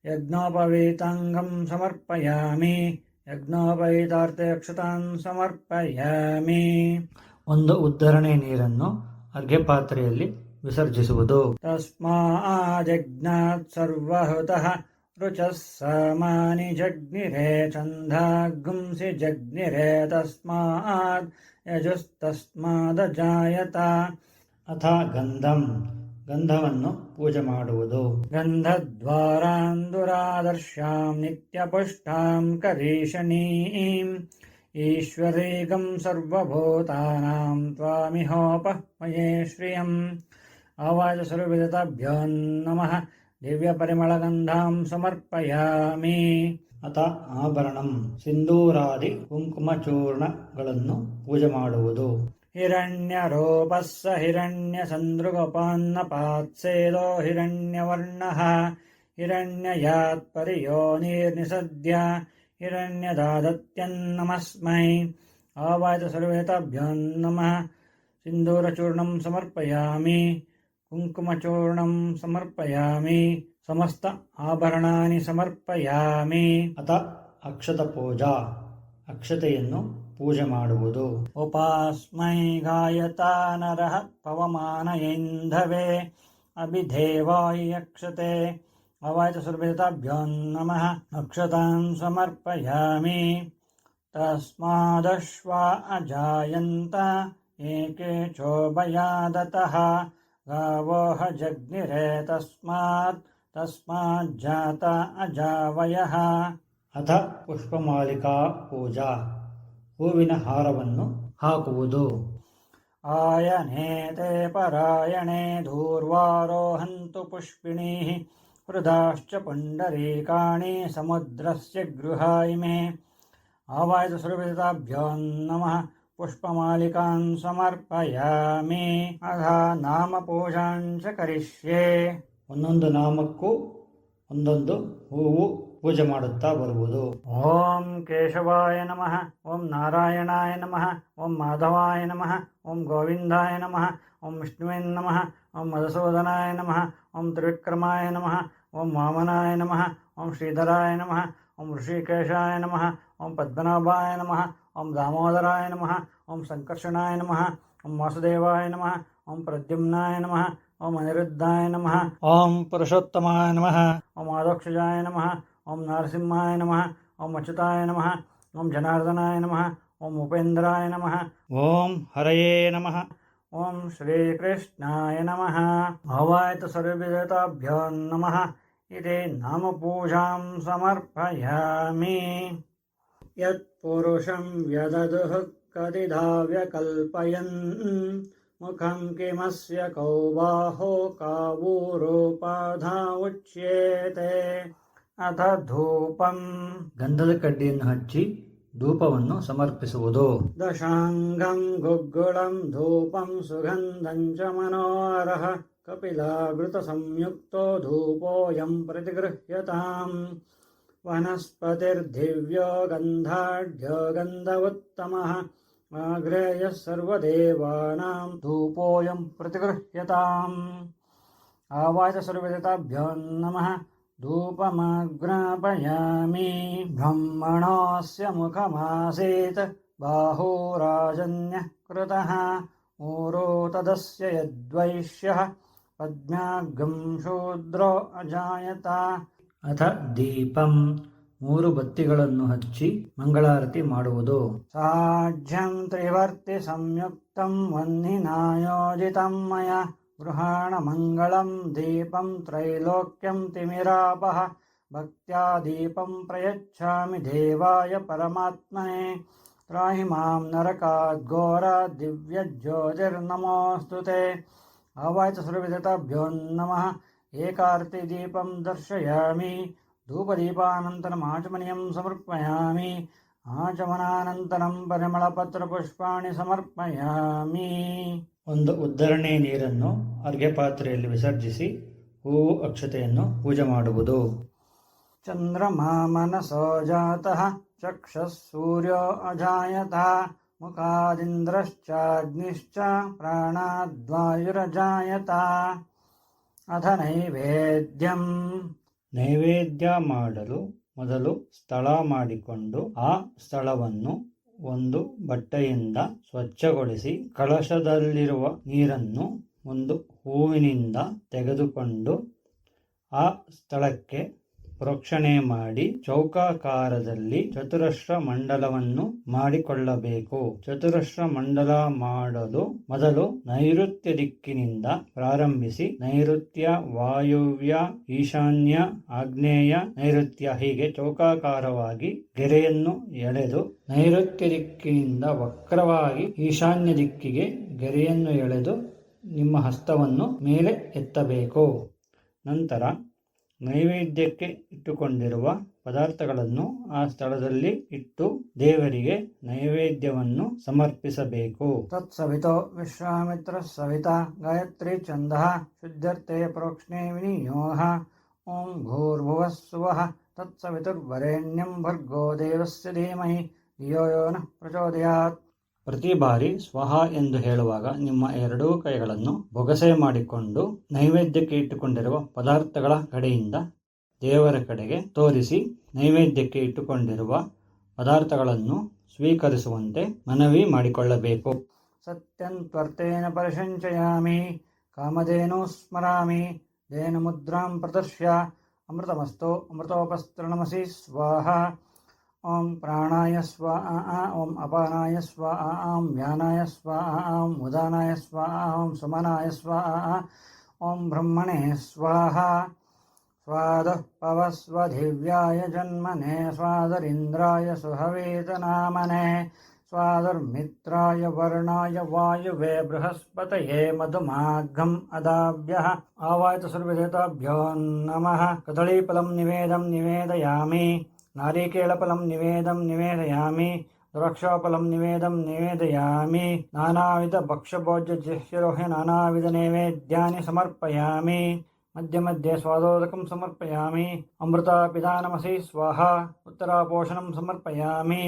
ಯಜ್ಞೋಪವೀತಾಂಗಂ ಸಮರ್ಪಯಾಮಿ. ಯಜ್ಞೋಪವೀತಾರ್ಥೆ ಅಕ್ಷತಾನ್ ಸಮರ್ಪಯಾಮಿ. ಒಂದು ಉದ್ಧರಣೆ ನೀರನ್ನು ಅರ್ಘ್ಯಪಾತ್ರೆಯಲ್ಲಿ ವಿಸರ್ಜಿಸುವುದು. ತಸ್ಮಾಜ್ಞಾತ್ ಸರ್ವಹುತಃ ರುಚಃ ಸಮಾನಿ ಜಗ್ನಿರೇ ಛಂದಾಗುಂಸಿ ಜಗ್ನಿರೇ ತಸ್ಮಾದ್ ಯಜುಸ್ತಸ್ಮಾದಜಾಯತ. ಅಥ ಗಂಧಂ, ಗಂಧವನ್ನು ಪೂಜೆ ಮಾಡುವುದು. ಗಂಧದ್ವಾರಾಂದುರಾದರ್ಶಾಂ ನಿತ್ಯಪುಷ್ಟಾಂ ಕರೀಶನೀಂ ಈಶ್ವರೀಗಂ ಸರ್ವಭೂತಾನಾಂ ತ್ವಾಮಿಹೋಪಮಯೇ ಶ್ರಿಯಂ. ಆವಾಯತಸರ್ವವಿದಿತಾಭ್ಯೋ ನಮಃ. ದಿವ್ಯಪರಿಮಳಗಂಧಾಂ ಸಮರ್ಪಯಾಮಿ. ಅಥ ಆಭರಣಂ, ಸಿಂಧೂರಾದಿ ಕುಂಕುಮಚೂರ್ಣಗಳನ್ನು ಪೂಜೆ ಮಾಡುವುದು. ಹಿರಣ್ಯರೂಪಸ್ಸ ಹಿರಣ್ಯಸಂದೃಗೋಪಾನ್ನಪಾತ್ಸೇದೋ ಹಿರಣ್ಯವರ್ಣಃ ಹಿರಣ್ಯಯಾತ್ ಪರಿಯೋನಿರ್ನಿಸದ್ಯ ಹಿರಣ್ಯದಾದತ್ಯನ್ನಮಸ್ಮೈ. ಆವಾಯತಸರ್ವವಿದಿತಾಭ್ಯೋ ನಮಃ. ಸಿಂಧೂರಚೂರ್ಣಂ ಸಮರ್ಪಯಾಮಿ. ಕುಂಕುಮಚೂರ್ಣಂ ಸಮರ್ಪಯಾಮಿ. ಸಮಸ್ತ ಆಭರಣಾನಿ ಸಮರ್ಪಯಾಮಿ. ಅಥ ಅಕ್ಷತ ಪೂಜಾ, ಅಕ್ಷತೆಯನ್ನು ಪೂಜೆ ಮಾಡುವುದು. ಉಪಾಸ್ಮೈ ಗಾಯತಾ ನರಃ ಪವಮಾನಯೈಂಧವೇ ಅಭಿಧೇವಾಯಿ ಅಕ್ಷತೆ. ಆವಾಯತಸರ್ವವಿದಿತಾಭ್ಯೋ ನಮಃ. ಅಕ್ಷತಾನ್ ಸಮರ್ಪಯಾಮಿ. ತಸ್ಮಾದಶ್ವಾ ಅಜಾಯಂತ ಏಕೆ ಚೋಭಯಾದತಃ ಗಾವೋಹ ಜಗ್ನಿರೇ ತಸ್ಮಾಜ್ಜಾತ ಅಜಾವಯಃ. ಅಥ ಪುಷ್ಪಮಾಲಿಕಾ ಪೂಜಾ, ಹೂವಿನ ಹಾರವನ್ನು ಹಾಕುವುದು. ಆಯನೇತೆ ಪರಾಯಣೆ ಧೂರ್ವಾರೋಹಂತು ಪುಷ್ಪಿಣೀಃ ಹೃದಾಶ್ಚ ಪುಂಡರೀಕಾಣಿ ಸಮುದ್ರಸ್ಯ ಗೃಹಾಯಿಮೆ. ಆವಾಯತಸರ್ವವಿದಿತಾಭ್ಯೋ ನಮಃ. ಪುಷ್ಪಮಾಲಿಕಾನ್ ಸಮರ್ಪಯಾಮಿ. ಅಥ ನಾಮಪೂಜಾಂಚ ಕರಿಷ್ಯೆ. ಒಂದೊಂದು ನಾಮಕ್ಕೂ ಒಂದೊಂದು ಹೂವು ಪೂಜೆ ಮಾಡುತ್ತಾ ಬರುವುದು. ಓಂ ಕೇಶವಾಯ ನಮಃ. ಓಂ ನಾರಾಯಣಾಯ ನಮಃ. ಓಂ ಮಾಧವಾಯ ನಮಃ. ಓಂ ಗೋವಿಂದಾಯ ನಮಃ. ಓಂ ವಿಷ್ಣುವೇ ನಮಃ. ಓಂ ಮಧುಸೂದನಾಯ ನಮಃ. ಓಂ ತ್ರಿವಿಕ್ರಮಾಯ ನಮಃ. ಓಂ ವಾಮನಾಯ ನಮಃ. ಓಂ ಶ್ರೀಧರಾಯ ನಮಃ. ಓಂ ಋಷಿಕೇಶಾಯ ನಮಃ. ಓಂ ಪದ್ಮನಾಭಾಯ ನಮಃ. ಓಂ ದಾಮೋದರಾಯ ನಮಃ. ಓಂ ಸಂಕರ್ಷಣಾಯ ನಮಃ. ಓಂ ವಾಸುದೇವಾಯ ನಮಃ. ಓಂ ಪ್ರದ್ಯುಮ್ನಾಯ ನಮಃ. ಓಂ ಅನಿರುದ್ಧಾಯ ನಮಃ. ಓಂ ಪುರುಷೋತ್ತಮಾಯ ನಮಃ. ಓಂ ಆದೋಕ್ಷಜಾಯ ನಮಃ. ಓಂ ನರಸಿಂಹಾಯ ನಮಃ. ಓಂ ಅಚ್ಯುತಾಯ ನಮಃ. ಓಂ ಜನಾರ್ದನಾಯ ನಮಃ. ಓಂ ಉಪೇಂದ್ರಾಯ ನಮಃ. ಓಂ ಹರಯೇ ನಮಃ. ಓಂ ಶ್ರೀಕೃಷ್ಣಾಯ ನಮಃ. ಆವಾಯತಸರ್ವವಿದಿತಾಭ್ಯೋ ನಮಃ. ಇದೇ ನಾಮಪೂಜಾಂ ಸಮರ್ಪಯಾಮಿ. ಯತ್ಪುರುಷಂ ವ್ಯದದುಃ ಕದಿಧಾ ವ್ಯಕಲ್ಪಯನ್ ಮುಖಂ ಕಿಮಸ್ಯ ಕೌ ಬಾಹೋ ಕಾವೂರೋಪಾಧಾ ಉಚ್ಯೇತೆ. ಅಥ ಧೂಪಂ ಗಂಧದ ಕಡ್ಡಿಯನ್ನು ಹಚ್ಚಿ ಧೂಪವನ್ನು ಸಮರ್ಪಿಸುವುದು. ದಶಾಂಗಂ ಗುಗ್ಗುಳಂ ಧೂಪಂ ಸುಗಂಧಂ ಚ ಮನೋಹರಃ ಕಪಿಲಾವೃತ ಸಂಯುಕ್ತೋ ಧೂಪೋಯಂ ಪ್ರತಿಗೃಹ್ಯತಾಂ. ವನಸ್ಪತಿರ್ದಿವ್ಯೋ ಗಂಧಾಢ್ಯೋ ಗಂಧವೋತ್ತಮಃ ಆಗ್ರೇಯಃ ಸರ್ವದೇವಾನಾಂ ಧೂಪೋಯಂ ಪ್ರತಿಗೃಹ್ಯತಾಂ. ಆವಾಚ ಸರ್ವದೇವತಾಭ್ಯೋ ನಮಃ. ಧೂಪಮಾಗ್ರಾಪಯಾಮಿ. ಬ್ರಹ್ಮಣೋऽಸ್ಯ ಮುಖಮಾಸೀತ್ ಬಾಹುರಾಜನ್ಯಃ ಕೃತಃ. ಊರೋ ತದಸ್ಯ ಯದ್ವೈಶ್ಯಃ ಪದ್ಮ್ಯಾಗ್ರಂ ಶೂದ್ರೋ ಅಜಾಯತ. ಅಥ ದೀಪಂ 3 ಬತ್ತಿಗಳನ್ನು ಹಚ್ಚಿ ಮಂಗಳಾರತಿ ಮಾಡುವುದು. ಸಾಜ್ಯಂ ತ್ರಿವರ್ತಿ ಸಂಯುಕ್ತಂ ವನ್ನಿನಾಯೋಜಿತಂ ಮಯ ಗೃಹಾಣ ಮಂಗಳಂ ದೀಪಂ ತ್ರೈಲೋಕ್ಯಂ ತಿಮಿರಾಪಃ. ಭಕ್ತ್ಯಾ ದೀಪಂ ಪ್ರಯಚ್ಛಾಮಿ ದೇವಾಯ ಪರಮಾತ್ಮನೇ. ತ್ರಾಹಿ ಮಾಂ ನರಕಾದ್ ಘೋರಾದ್ ದಿವ್ಯಜ್ಯೋತಿರ್ನಮೋಸ್ತುತೆ. ಆವಾಚ ಸರ್ವದೇವತಾಭ್ಯೋ ನಮಃ. ಏಕಾರ್ತಿ ದೀಪಂ ದರ್ಶಯಾಮಿ. ಧೂಪದೀಪಾನಂತರಂ ಆಚಮನೀಯಂ ಸಮರ್ಪಯಾಮಿ. ಆಚಮನಾನಂತರಂ ಪರಿಮಳಪತ್ರಪುಷ್ಪಾಣಿ ಸಮರ್ಪಯಾಮಿ. ಒಂದು ಉದ್ಧರಣೆ ನೀರನ್ನು ಅರ್ಘ್ಯ ಪಾತ್ರೆಯಲ್ಲಿ ವಿಸರ್ಜಿಸಿ ಹೂವು ಅಕ್ಷತೆಯನ್ನು ಪೂಜೆ ಮಾಡುವುದು. ಚಂದ್ರಮಾ ಮನಸೋ ಜಾತಃ ಚಕ್ಷುಃ ಸೂರ್ಯೋ ಅಜಾಯತ. ಮುಖಾದಿಂದ್ರಶ್ಚಾಗ್ನಿಶ್ಚ ಪ್ರಾಣಾದ್ವಾಯುರಜಾಯತ. ಅಥ ನೈವೇದ್ಯಂ. ನೈವೇದ್ಯ ಮಾಡಲು ಮೊದಲು ಸ್ಥಳ ಮಾಡಿಕೊಂಡು ಆ ಸ್ಥಳವನ್ನು ಒಂದು ಬಟ್ಟೆಯಿಂದ ಸ್ವಚ್ಛಗೊಳಿಸಿ ಕಳಶದಲ್ಲಿರುವ ನೀರನ್ನು ಒಂದು ಹೂವಿನಿಂದ ತೆಗೆದುಕೊಂಡು ಆ ಸ್ಥಳಕ್ಕೆ ಪ್ರೋಕ್ಷಣೆ ಮಾಡಿ ಚೌಕಾಕಾರದಲ್ಲಿ ಚತುರಶ್ರ ಮಂಡಲವನ್ನು ಮಾಡಿಕೊಳ್ಳಬೇಕು. ಚತುರಶ್ರ ಮಂಡಲ ಮಾಡಲು ಮೊದಲು ನೈಋತ್ಯ ದಿಕ್ಕಿನಿಂದ ಪ್ರಾರಂಭಿಸಿ ನೈಋತ್ಯ, ವಾಯುವ್ಯ, ಈಶಾನ್ಯ, ಆಗ್ನೇಯ, ನೈಋತ್ಯ ಹೀಗೆ ಚೌಕಾಕಾರವಾಗಿ ಗೆರೆಯನ್ನು ಎಳೆದು ನೈಋತ್ಯ ದಿಕ್ಕಿನಿಂದ ವಕ್ರವಾಗಿ ಈಶಾನ್ಯ ದಿಕ್ಕಿಗೆ ಗೆರೆಯನ್ನು ಎಳೆದು ನಿಮ್ಮ ಹಸ್ತವನ್ನು ಮೇಲೆ ಎತ್ತಬೇಕು. ನಂತರ ನೈವೇದ್ಯಕ್ಕೆ ಇಟ್ಟುಕೊಂಡಿರುವ ಪದಾರ್ಥಗಳನ್ನು ಆ ಸ್ಥಳದಲ್ಲಿ ಇಟ್ಟು ದೇವರಿಗೆ ನೈವೇದ್ಯವನ್ನು ಸಮರ್ಪಿಸಬೇಕು. ತತ್ಸವಿತೋ ವಿಶ್ವಾಮಿತ್ರ ಸವಿತಾ ಗಾಯತ್ರಿ ಛಂದಃ ಶುದ್ಧರ್ಥೆ ಪ್ರೋಕ್ಷ್ಣೇ ವಿನಿಯೋಹ. ಓಂ ಭೂರ್ಭುವಃ ಸ್ವಃ ತತ್ಸವಿತುರ್ವರೆಣ್ಯಂ ಭರ್ಗೋ ದೇವಸ್ಯ ಧೀಮಹಿ ಧಿಯೋ ಯೋ ನಃ ಪ್ರಚೋದಯಾತ್. ಪ್ರತಿ ಬಾರಿ ಸ್ವಹ ಎಂದು ಹೇಳುವಾಗ ನಿಮ್ಮ ಎರಡೂ ಕೈಗಳನ್ನು ಬೊಗಸೆ ಮಾಡಿಕೊಂಡು ನೈವೇದ್ಯಕ್ಕೆ ಇಟ್ಟುಕೊಂಡಿರುವ ಪದಾರ್ಥಗಳ ಕಡೆಯಿಂದ ದೇವರ ಕಡೆಗೆ ತೋರಿಸಿ ನೈವೇದ್ಯಕ್ಕೆ ಇಟ್ಟುಕೊಂಡಿರುವ ಪದಾರ್ಥಗಳನ್ನು ಸ್ವೀಕರಿಸುವಂತೆ ಮನವಿ ಮಾಡಿಕೊಳ್ಳಬೇಕು. ಸತ್ಯಂ ತ್ವರ್ತೇನ ಪರಿಸಂಚಯಾಮಿ ಕಾಮಧೇನು ಸ್ಮರಾಮಿ ಧೇನು ಮುದ್ರಾಂ ಪ್ರದರ್ಶ್ಯ ಅಮೃತಮಸ್ತೋ ಅಮೃತೋಪಸ್ತೃಣಮಸಿ ಸ್ವಾಹ. ಓಂ ಪ್ರಾಣಾಯ ಸ್ವಾಹ. ಓಂ ಅಪಾನಾಯ ಸ್ವಾಹ. ಓಂ ವ್ಯಾನಾಯ ಸ್ವಾಹ. ಓಂ ಉದಾನಾಯ ಸ್ವಾಹ. ಓಂ ಸುಮನಾಯ ಸ್ವಾಹ. ಓಂ ಬ್ರಹ್ಮಣೇ ಸ್ವಾಹ. ಸ್ವಾದಃ ಪವಸ್ವಧಿವ್ಯಾಯ ಜನ್ಮನೆ ಸ್ವಾದರಿಂದ್ರಾಯ ಸುಹವೇತನಾಮನೆ ಸ್ವಾದರ್ಮಿತ್ರಾಯ ವರ್ಣಾಯ ವಾಯುವೇ ಬೃಹಸ್ಪತಯೇ ಮಧುಮಾಘಂ ಅದಾಭ್ಯಃ. ಆವಾಚ ಸರ್ವದೇವತಾಭ್ಯೋ ನಮಃ. ಕದಳೀಫಲಂ ನಿವೇದಯಾಮಿ. ನಾರಿಕೇಳಫಲಂ ನಿವೇದಯಾಮಿ. ದ್ರಾಕ್ಷಾಫಲಂ ನಿವೇದಯಾಮಿ. ನಾನಾವಿಧ ಭಕ್ಷ್ಯಭೋಜ್ಯಜಿಹ್ಯರೋಹಿ ನಾನಾವಿಧ ನೈವೇದ್ಯಾನಿ ಸಮರ್ಪಯಾಮಿ. ಮಧ್ಯ ಮಧ್ಯೆ ಸ್ವಾದೋದಕಂ ಸಮರ್ಪಯಾಮಿ. ಅಮೃತಾಪಿದಾನಮಸಿ ಸ್ವಾಹ. ಉತ್ತರಾಪೋಷಣಂ ಸಮರ್ಪಯಾಮಿ.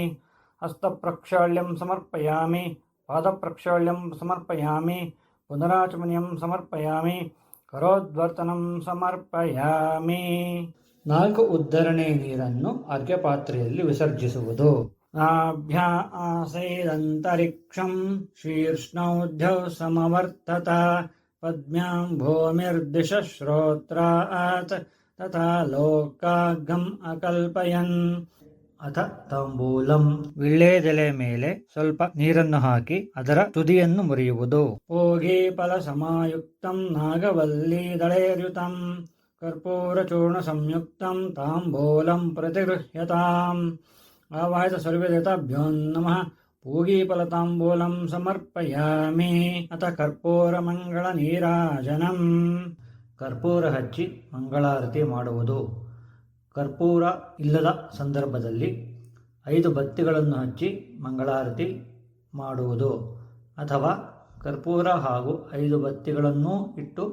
ಹಸ್ತಪ್ರಕ್ಷಾಳ್ಯಂ ಸಮರ್ಪಯಾಮಿ. ಪಾದಪ್ರಕ್ಷಾಳ್ಯಂ ಸಮರ್ಪಯಾಮಿ. ಪುನರಾಚಮನೀಯಂ ಸಮರ್ಪಯಾಮಿ. ಕರೋದ್ವರ್ತನಂ ಸಮರ್ಪಯಾಮಿ. 4 ಉದ್ಧರಣೆ ನೀರನ್ನು ಅರ್ಘ್ಯ ಪಾತ್ರೆಯಲ್ಲಿ ವಿಸರ್ಜಿಸುವುದು. ನಾಭ್ಯ ಆಸೈದಂತರಿಕ್ಷಂ ಶೀರ್ಷ್ಣೌಧ್ಯೌ ಸಮವರ್ತತ. ಪದ್ಮ್ಯಾಂ ಭೂಮಿರ್ದಿಶ ಶ್ರೋತ್ರಾತ್ ತಥಾ ಲೋಕಾಗಂ ಅಕಲ್ಪಯನ್. ಅಥ ತಾಂಬೂಲಂ. ವಿಳ್ಳೆದೆಲೆ ಮೇಲೆ ಸ್ವಲ್ಪ ನೀರನ್ನು ಹಾಕಿ ಅದರ ತುದಿಯನ್ನು ಮುರಿಯುವುದು. ಪೋಗಿ ಫಲ ಸಮಾಯುಕ್ತಂ ನಾಗವಲ್ಲಿ ದಳೇರ್ಯುತಂ ಕರ್ಪೂರಚೂರ್ಣ ಸಂಯುಕ್ತಂ ತಾಂಬೂಲಂ ಪ್ರತಿಗೃಹ್ಯತಾಂ. ಆವಾಹಿತ ಸರ್ವದೇವತಾಭ್ಯೋ ನಮಃ. पूगीफलताम्बूलं समर्पयामि अथ कर्पूरमङ्गलनीराजनम् ಕರ್ಪೂರ ಹಚ್ಚಿ ಮಂಗಳಾರತಿ ಮಾಡುವುದು. ಕರ್ಪೂರ ಇಲ್ಲದ ಸಂದರ್ಭದಲ್ಲಿ 5 ಬತ್ತಿಗಳನ್ನು ಹಚ್ಚಿ ಮಂಗಳಾರತಿ ಮಾಡುವುದು ಅಥವಾ ಕರ್ಪೂರ ಹಾಗೂ 5 ಬತ್ತಿಗಳನ್ನೂ ಇಟ್ಟು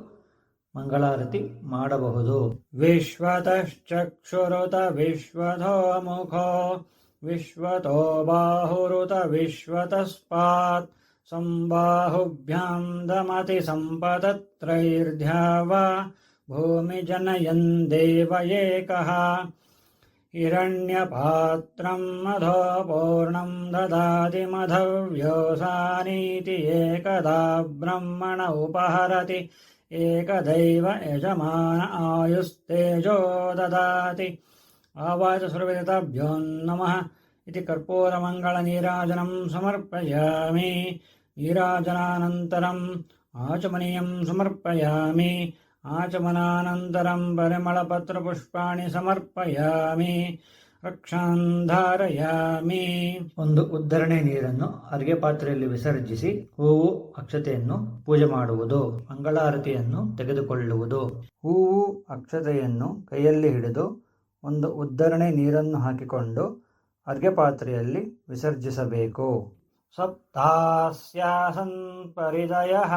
ಮಂಗಳಾರತಿ ಮಾಡಬಹುದು. ವಿಶ್ವತಶ್ಚಕ್ಷುರುತ ವಿಶ್ವತೋ ಮುಖೋ ವಿಶ್ವತೋ ಬಾಹುರುತ ವಿಶ್ವತಸ್ಪಾತ್ ಸಂಬಾಹುಭ್ಯಾಂ ದಮತಿ ಸಂಪತತ್ರೈರ್ಧ್ಯಾವ ಭೂಮಿಜನಯನ್ ದೇವ ಏಕಃ ಹಿರಣ್ಯಪಾತ್ರಂ ಮಧೋ ಪೂರ್ಣಂ ದದಾತಿ ಮಧವ್ಯೋಸಾನೀತಿ ಏಕದಾ ಬ್ರಹ್ಮಣ ಉಪಹರತಿ ಏಕದೈವ ಯಜಮಾನ ಆಯುಸ್ತೇಜೋ ದದಾತಿ ಆವಾಚ ಸರ್ವದೇವತಾಭ್ಯೋ ನಮಃ ಇತಿ ಕರ್ಪೂರಮಂಗಳನೀರಾಜನಂ ಸಮರ್ಪಯಾಮಿ. ನೀರಾಜನಾನಂತರಂ ಆಚಮನೀಯಂ ಸಮರ್ಪಯಾಮಿ. ಆಚಮನಾನಂತರಂ ಪರಿಮಳಪತ್ರಪುಷ್ಪಾಣಿ ಸಮರ್ಪಯಾಮಿ. ರಕ್ಷಾನ್ ಧಾರಯಾಮಿ. ಒಂದು ಉದ್ಧರಣೆ ನೀರನ್ನು ಅರ್ಘ್ಯ ಪಾತ್ರೆಯಲ್ಲಿ ವಿಸರ್ಜಿಸಿ ಹೂವು ಅಕ್ಷತೆಯನ್ನು ಪೂಜೆ ಮಾಡುವುದು. ಮಂಗಳಾರತಿಯನ್ನು ತೆಗೆದುಕೊಳ್ಳುವುದು. ಹೂವು ಅಕ್ಷತೆಯನ್ನು ಕೈಯಲ್ಲಿ ಹಿಡಿದು ಒಂದು ಉದ್ಧರಣೆ ನೀರನ್ನು ಹಾಕಿಕೊಂಡು ಅರ್ಘ್ಯಪಾತ್ರೆಯಲ್ಲಿ ವಿಸರ್ಜಿಸಬೇಕು. ಸಪ್ತಾಸ್ಯಾಸನ್ ಪರಿದಯಃ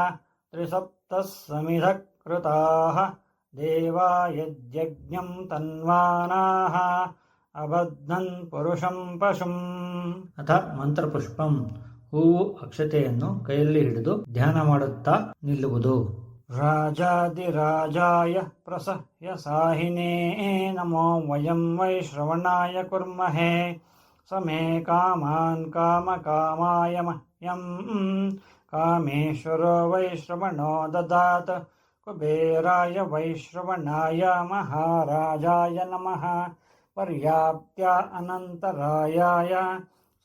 ತ್ರಿಸಪ್ತಃ ಸಮಿಧಃ ಕೃತಾಃ ದೇವಾ ಯಜ್ಞಂ ತನ್ವಾನಾಃ ಅಬಧ್ನನ್ ಪುರುಷಂ ಪಶುಂ. ಅಥ ಮಂತ್ರಪುಷ್ಪಂ. ಹೂವು ಅಕ್ಷತೆಯನ್ನು ಕೈಯಲ್ಲಿ ಹಿಡಿದು ಧ್ಯಾನ ಮಾಡುತ್ತಾ ನಿಲ್ಲುವುದು. ರಾಜಾದಿರಾಜಾಯ ಪ್ರಸಹ್ಯ ಸಾಹಿನೇ ನಮೋ ವಯಂ ವೈ ಶ್ರವಣಾಯ ಕುರ್ಮಹೇ ಸಮೇ ಕಾಮಾನ್ ಕಾಮಕಾಮಾಯ ಮಹ್ಯಂ ಕಾಮೇಶ್ವರೋ ವೈಶ್ರವಣೋ ದದಾತ ಕುಬೇರಾಯ ವೈಶ್ರವಣಾಯ ಮಹಾರಾಜಾಯ ನಮಃ ಪರ್ಯಾಪ್ತ್ಯ ಅನಂತರಾಯಾಯ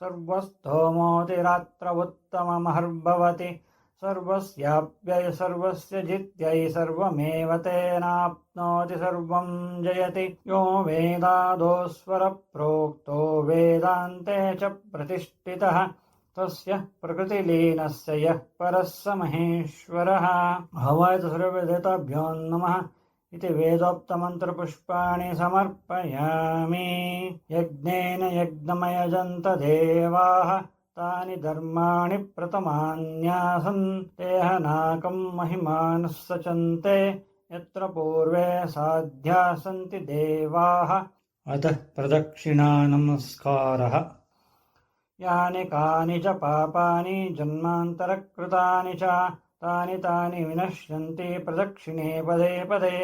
ಸರ್ವಸ್ಥೋಮೋತಿರಾತ್ರ ಉತ್ತಮಮಹರ್ಭವತಿ ಸರ್ವಸ್ಯಾಪ್ಯೈ ಸರ್ವಸ್ಯ ಜಿತ್ಯೈ ಸರ್ವಮೇವ ತೇನಾಪ್ನೋತಿ ಸರ್ವಂ ಜಯತಿ ಯೋ ವೇದಾದೋಸ್ವರ ಪ್ರೋಕ್ತೋ ವೇದಾಂತೆ ಚ ಪ್ರತಿಷ್ಠಿತಃ ತಸ್ಯ ಪ್ರಕೃತಿಲೀನಸ್ಯ ಯಃ ಪರಃ ಸ ಮಹೇಶ್ವರಃ. ಆವಾಚ ಸರ್ವದೇವತಾಭ್ಯೋ ನಮಃ ಇತಿ ವೇದೋಕ್ತಮಂತ್ರಪುಷ್ಪಾಣಿ ಸಮರ್ಪಯಾಮಿ. ಯಜ್ಞೇನ ಯಜ್ಞಮಯಜಂತ ದೇವಾಃ ತಾನಿ ಧರ್ಮಾಣಿ ಪ್ರಥಮಾನ್ಯಾಸನ್ ತೇಹನಾಕಂ ಮಹಿಮಾನಃ ಸಚಂತೆ ಯತ್ರ ಪೂರ್ವೇ ಸಾಧ್ಯಾ ಸಂತಿ ದೇವಾಃ. ಅತಃ ಪ್ರದಕ್ಷಿಣಾ ನಮಸ್ಕಾರಃ. ಯಾನಿ ಕಾನಿ ಚ ಪಾಪಾನಿ ಜನ್ಮಾಂತರಕೃತಾನಿ ಚ ತಾನಿ ತಾನಿ ವಿನಶ್ಯಂತಿ ಪ್ರದಕ್ಷಿಣೇ ಪದೇ ಪದೇ.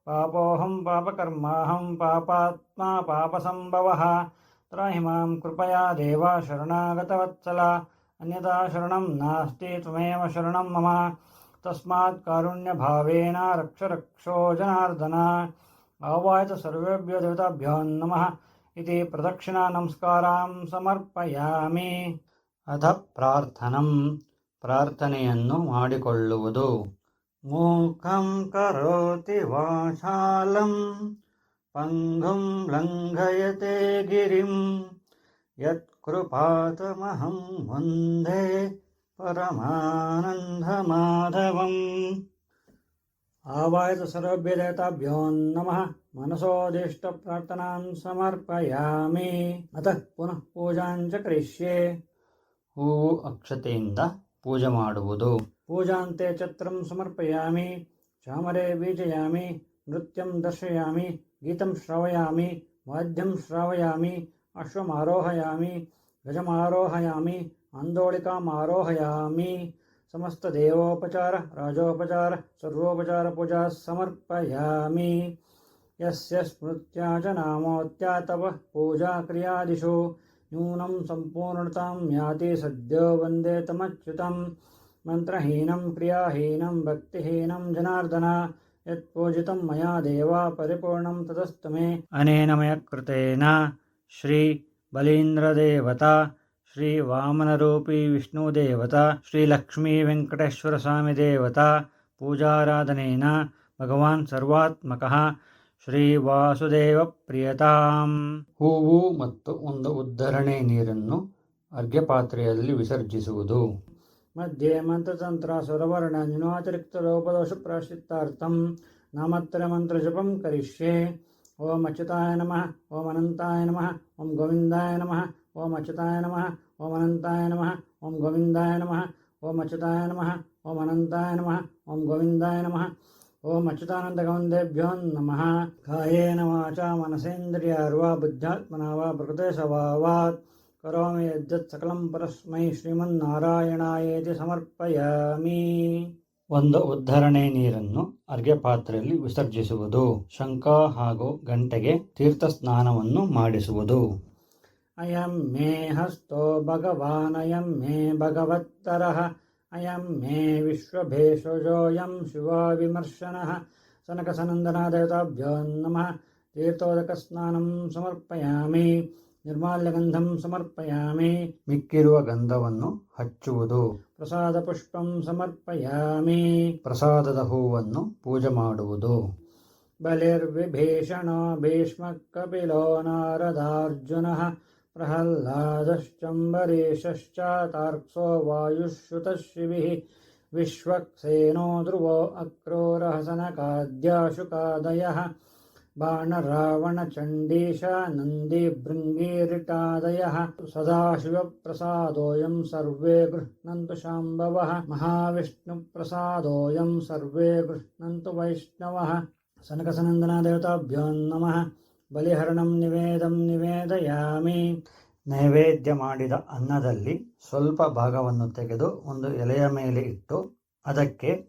ಪಾಪೋಹಂ ಪಾಪಕರ್ಮಾಹಂ ಪಾಪಾತ್ಮಾ ಪಾಪಸಂಭವಃ. त्राहि मां कृपया देव शरणागतवत्सल अन्यथा शरणं नास्ति त्वमेव शरणं मम तस्मात् कारुण्यभावेन रक्ष रक्षो जनार्दन. आवाच सर्वेभ्यो देवताभ्यो नमः इति प्रदक्षिणा नमस्कारां समर्पयामि. ಅಥ ಪ್ರಾರ್ಥನಂ. ಪ್ರಾರ್ಥನೆಯನ್ನು ಮಾಡಿಕೊಳ್ಳುವುದು. ಮೂಕಂ ಕರೋತಿ ವಾಚಾಲಂ ಪಂಗುಂ ಲಂಘಯತೆ ಗಿರಿಂ ಯತ್ಕೃಪಾತಮಹಂ ವಂದೇ ಪರಮಾನಂದಮಾಧವಂ. ಆವಾಯತ ಸರ್ವಭ್ಯದೇವತಾಭ್ಯೋ ನಮಃ ಮನಸೋದಿಷ್ಟ ಪ್ರಾರ್ಥನಾಂ ಸಮರ್ಪಯಾಮಿ. ಅತಃ ಪುನಃ ಪೂಜಾಂಚ ಕರಿಷ್ಯೆ. ಹೂವು ಅಕ್ಷತೆಯಿಂದ ಪೂಜೆ ಮಾಡುವುದು. ಪೂಜಾಂತೆ ಛತ್ರಂ ಸಮರ್ಪಯಾಮಿ. ಚಾಮರೆ ಬೀಜಯಾಮಿ. ನೃತ್ಯಂ ದರ್ಶಯಾಮಿ. ಗೀತಂ ಶ್ರಾವಯಾಮಿ. ವಾದ್ಯಂ ಶ್ರಾವಯಾಮಿ. ಅಶ್ವಮಾರೋಹಯಾಮಿ. ಗಜಮಾರೋಹಯಾಮಿ. ಆಂದೋಳಿಕಾಮಾರೋಹಯಾಮಿ. ಸಮಸ್ತ ದೇವೋಪಚಾರ ರಾಜೋಪಚಾರ ಸರ್ವೋಪಚಾರ ಪೂಜಾ ಸಮರ್ಪಯಾಮಿ. ಯಸ್ಯ ಸ್ಮೃತ್ಯಾ ಚ ನಾಮೋತ್ಯಾ ತವ ಪೂಜಾ ಕ್ರಿಯಾದಿಷು ನ್ಯೂನಂ ಸಂಪೂರ್ಣತಾಂ ಯಾತಿ ಸದ್ಯೋ ವಂದೇ ತಮಚ್ಯುತಂ. ಮಂತ್ರಹೀನಂ ಕ್ರಿಯಾಹೀನಂ ಭಕ್ತಿಹೀನಂ ಜನಾರ್ದನ ಯತ್ಪೂಜಿತಂ ಮಯಾ ದೇವ ಪರಿಪೂರ್ಣಂ ತದಸ್ತು ಮೇ. ಅನೇನ ಮಯ ಕೃತೇನ ಶ್ರೀ ಬಲೀಂದ್ರದೇವತಾ, ಶ್ರೀ ವಾಮನರೂಪಿ ವಿಷ್ಣುದೇವತಾ, ಶ್ರೀ ಲಕ್ಷ್ಮೀ ವೆಂಕಟೇಶ್ವರ ಸ್ವಾಮಿ ದೇವತಾ ಪೂಜಾರಾಧನೇನ ಭಗವಾನ್ ಸರ್ವಾತ್ಮಕಃ ಶ್ರೀ ವಾಸುದೇವ ಪ್ರಿಯತಾಂ. ಹೂವು ಮತ್ತು ಒಂದು ಉದ್ಧರಣೆ ನೀರನ್ನು ಅರ್ಘ್ಯಪಾತ್ರೆಯಲ್ಲಿ ವಿಸರ್ಜಿಸುವುದು. ಮಧ್ಯೆ ಮಂತ್ರತಂತ್ರ ಸ್ವರವರ್ಣ ನ್ಯೂನಾತಿರಿಕ್ತ ಲೋಪದೋಷ ಪ್ರಾಶ್ಚಿತ್ತಾರ್ಥಂ ನಾಮತ್ರಯ ಮಂತ್ರ ಜಪಂ ಕರಿಷ್ಯೆ. ಓಂ ಅಚ್ಯುತಾಯ ನಮಃ, ಓಂ ಅನಂತಾಯ ನಮಃ, ಓಂ ಗೋವಿಂದಾಯ ನಮಃ, ಓಂ ಅಚ್ಯುತಾಯ ನಮಃ, ಓಂ ಅನಂತಾಯ ನಮಃ, ಓಂ ಗೋವಿಂದಾಯ ನಮಃ, ಓಂ ಅಚ್ಯುತಾಯ ನಮಃ, ಓಂ ಅನಂತಾಯ ನಮಃ, ಓಂ ಗೋವಿಂದಾಯ ನಮಃ, ಓಂ ಅಚ್ಯುತಾನಂದ ಗೋವಿಂದೇಭ್ಯೋ ನಮಃ. ಕಾಯೇನ ವಾಚಾ ಮನಸೇಂದ್ರಿಯಾರ್ವಾ ಬುದ್ಧ್ಯಾತ್ಮನಾ ವಾ ಪ್ರಕೃತೆ ಸ್ವಭಾವಾತ್ ಕರೋಮಿ ಯದ್ಯತ್ ಸಕಲಂ ಪರಸ್ಮೈ ಶ್ರೀಮನ್ನಾರಾಯಣಾಯೇತಿ ಸಮರ್ಪಯಾಮಿ. ಒಂದು ಉದ್ಧರಣೆ ನೀರನ್ನು ಅರ್ಘ್ಯಪಾತ್ರೆಯಲ್ಲಿ ವಿಸರ್ಜಿಸುವುದು. ಶಂಖ ಹಾಗೂ ಗಂಟೆಗೆ ತೀರ್ಥ ಸ್ನಾನವನ್ನು ಮಾಡಿಸುವುದು. ಅಯಂ ಮೇ ಹಸ್ತೋ ಭಗವಾನ್ ಅಯಂ ಮೇ ಭಗವತ್ತರಃ ಅಯಂ ಮೇ ವಿಶ್ವಭೇಷಜೋಯಂ ಶಿವಾ ವಿಮರ್ಶನಃ. ಸನಕಸನಂದನಾದೇವತಾಭ್ಯೋ ನಮಃ. ತೀರ್ಥೋದಕ ಸ್ನಾನಂ ಸಮರ್ಪಯಾಮಿ. ನಿರ್ಮಾಲ್ಯಗಂಧಂ ಸಮರ್ಪಯಾಮಿ. ಮಿಕ್ಕಿರುವ ಗಂಧವನ್ನು ಹಚ್ಚುವುದು. ಪ್ರಸಾದ ಪುಷ್ಪಂ ಸಮರ್ಪಯಾಮಿ. ಪ್ರಸಾದದ ಹೂವನ್ನು ಪೂಜೆ ಮಾಡುವುದು. ಬಲಿರ್ವಿಭೀಷಣೋ ಭೀಷ್ಮ ಕಪಿಲೋ ನಾರದಾರ್ಜುನಃ ಪ್ರಹ್ಲಾದಶ್ಚಂಬರೀಷಶ್ಚಾತಾರ್ಕ್ಸೋ ವಾಯುಶ್ರುತಃ ಶಿವಿಃ ವಿಶ್ವಕ್ಸೇನೋ ಧ್ರುವೋ ಅಕ್ರೂರಃ ಸನಕಾದ್ಯಾಶುಕಾದಯಃ ಬಾಣರಾವಣಚಂಡೀಶ ನಂದಿಭೃಂಗೀರಿಟಾದಯಃ. ಸದಾಶಿವಪ್ರಸಾದೋಯಂ ಸರ್ವೇ ಗೃಹ್ಣಂತು ಶಾಂಭವಃ. ಮಹಾವಿಷ್ಣುಪ್ರಸಾದೋಯಂ ಸರ್ವೇ ಗೃಹ್ಣಂತು ವೈಷ್ಣವಃ. ಸನಕಸನಂದನಾದೇವತಾಭ್ಯೋ ನಮಃ. ಬಲಿಹರಣಂ ನಿವೇದಯಾಮಿ. ನೈವೇದ್ಯ ಮಾಡಿದ ಅನ್ನದಲ್ಲಿ ಸ್ವಲ್ಪ ಭಾಗವನ್ನು ತೆಗೆದು ಒಂದು ಎಲೆಯ ಮೇಲೆ ಇಟ್ಟು ಅದಕ್ಕೆ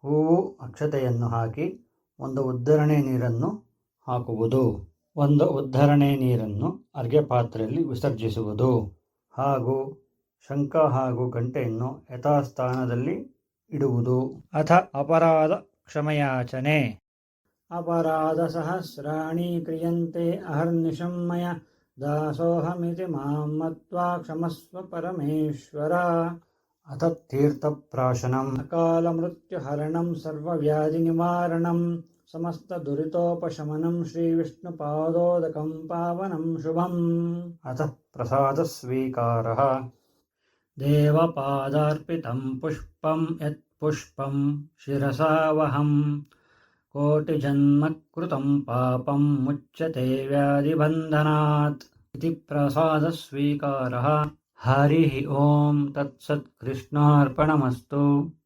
ಹೂವು ಅಕ್ಷತೆಯನ್ನು ಹಾಕಿ ಒಂದು ಉದ್ಧರಣೆ ನೀರನ್ನು ಹಾಕುವುದು. ಒಂದು ಉದ್ಧರಣೆ ನೀರನ್ನು ಅರ್ಘ್ಯಪಾತ್ರೆಯಲ್ಲಿ ವಿಸರ್ಜಿಸುವುದು ಹಾಗೂ ಶಂಖ ಹಾಗೂ ಗಂಟೆಯನ್ನು ಯಥಾಸ್ಥಾನದಲ್ಲಿ ಇಡುವುದು. ಅಥ ಅಪರಾಧ ಕ್ಷಮಯಾಚನೆ. ಅಪರಾಧ ಸಹಸ್ರಾಣಿ ಕ್ರಿಯಂತೆ ಅಹರ್ನಿಶಂ ಮಯ ದಾಸೋಹಮಿತಿ ಮಾಂ ಮತ್ವಾ ಕ್ಷಮಸ್ವ ಪರಮೇಶ್ವರ. ಅಥ ತೀರ್ಥಪ್ರಾಶನಂ ಅಕಾಲ ಮೃತ್ಯುಹರಣಂ ಸರ್ವವ್ಯಾಧಿ ನಿವಾರಣಂ ಸಮಸ್ತ ದುರಿತೋಪಶಮನಂ ಶ್ರೀವಿಷ್ಣುಪಾದೋದಕಂ ಪಾವನಂ ಶುಭಂ. ಅಥ ಪ್ರಸಾದ ಸ್ವೀಕಾರಃ. ದೇವಪಾದಾರ್ಪಿತಂ ಪುಷ್ಪಂ ಯತ್ ಪುಷ್ಪಂ ಶಿರಸಾವಹಂ ಕೋಟಿಜನ್ಮಕೃತಂ ಪಾಪಂ ಮುಚ್ಯತೆ ವ್ಯಾಧಿಬಂಧನಾತ್ ಇತಿ ಪ್ರಸಾದ ಸ್ವೀಕಾರಃ. ಹರಿ ಓಂ ತತ್ಸತ್. ಕೃಷ್ಣಾರ್ಪಣಮಸ್ತು.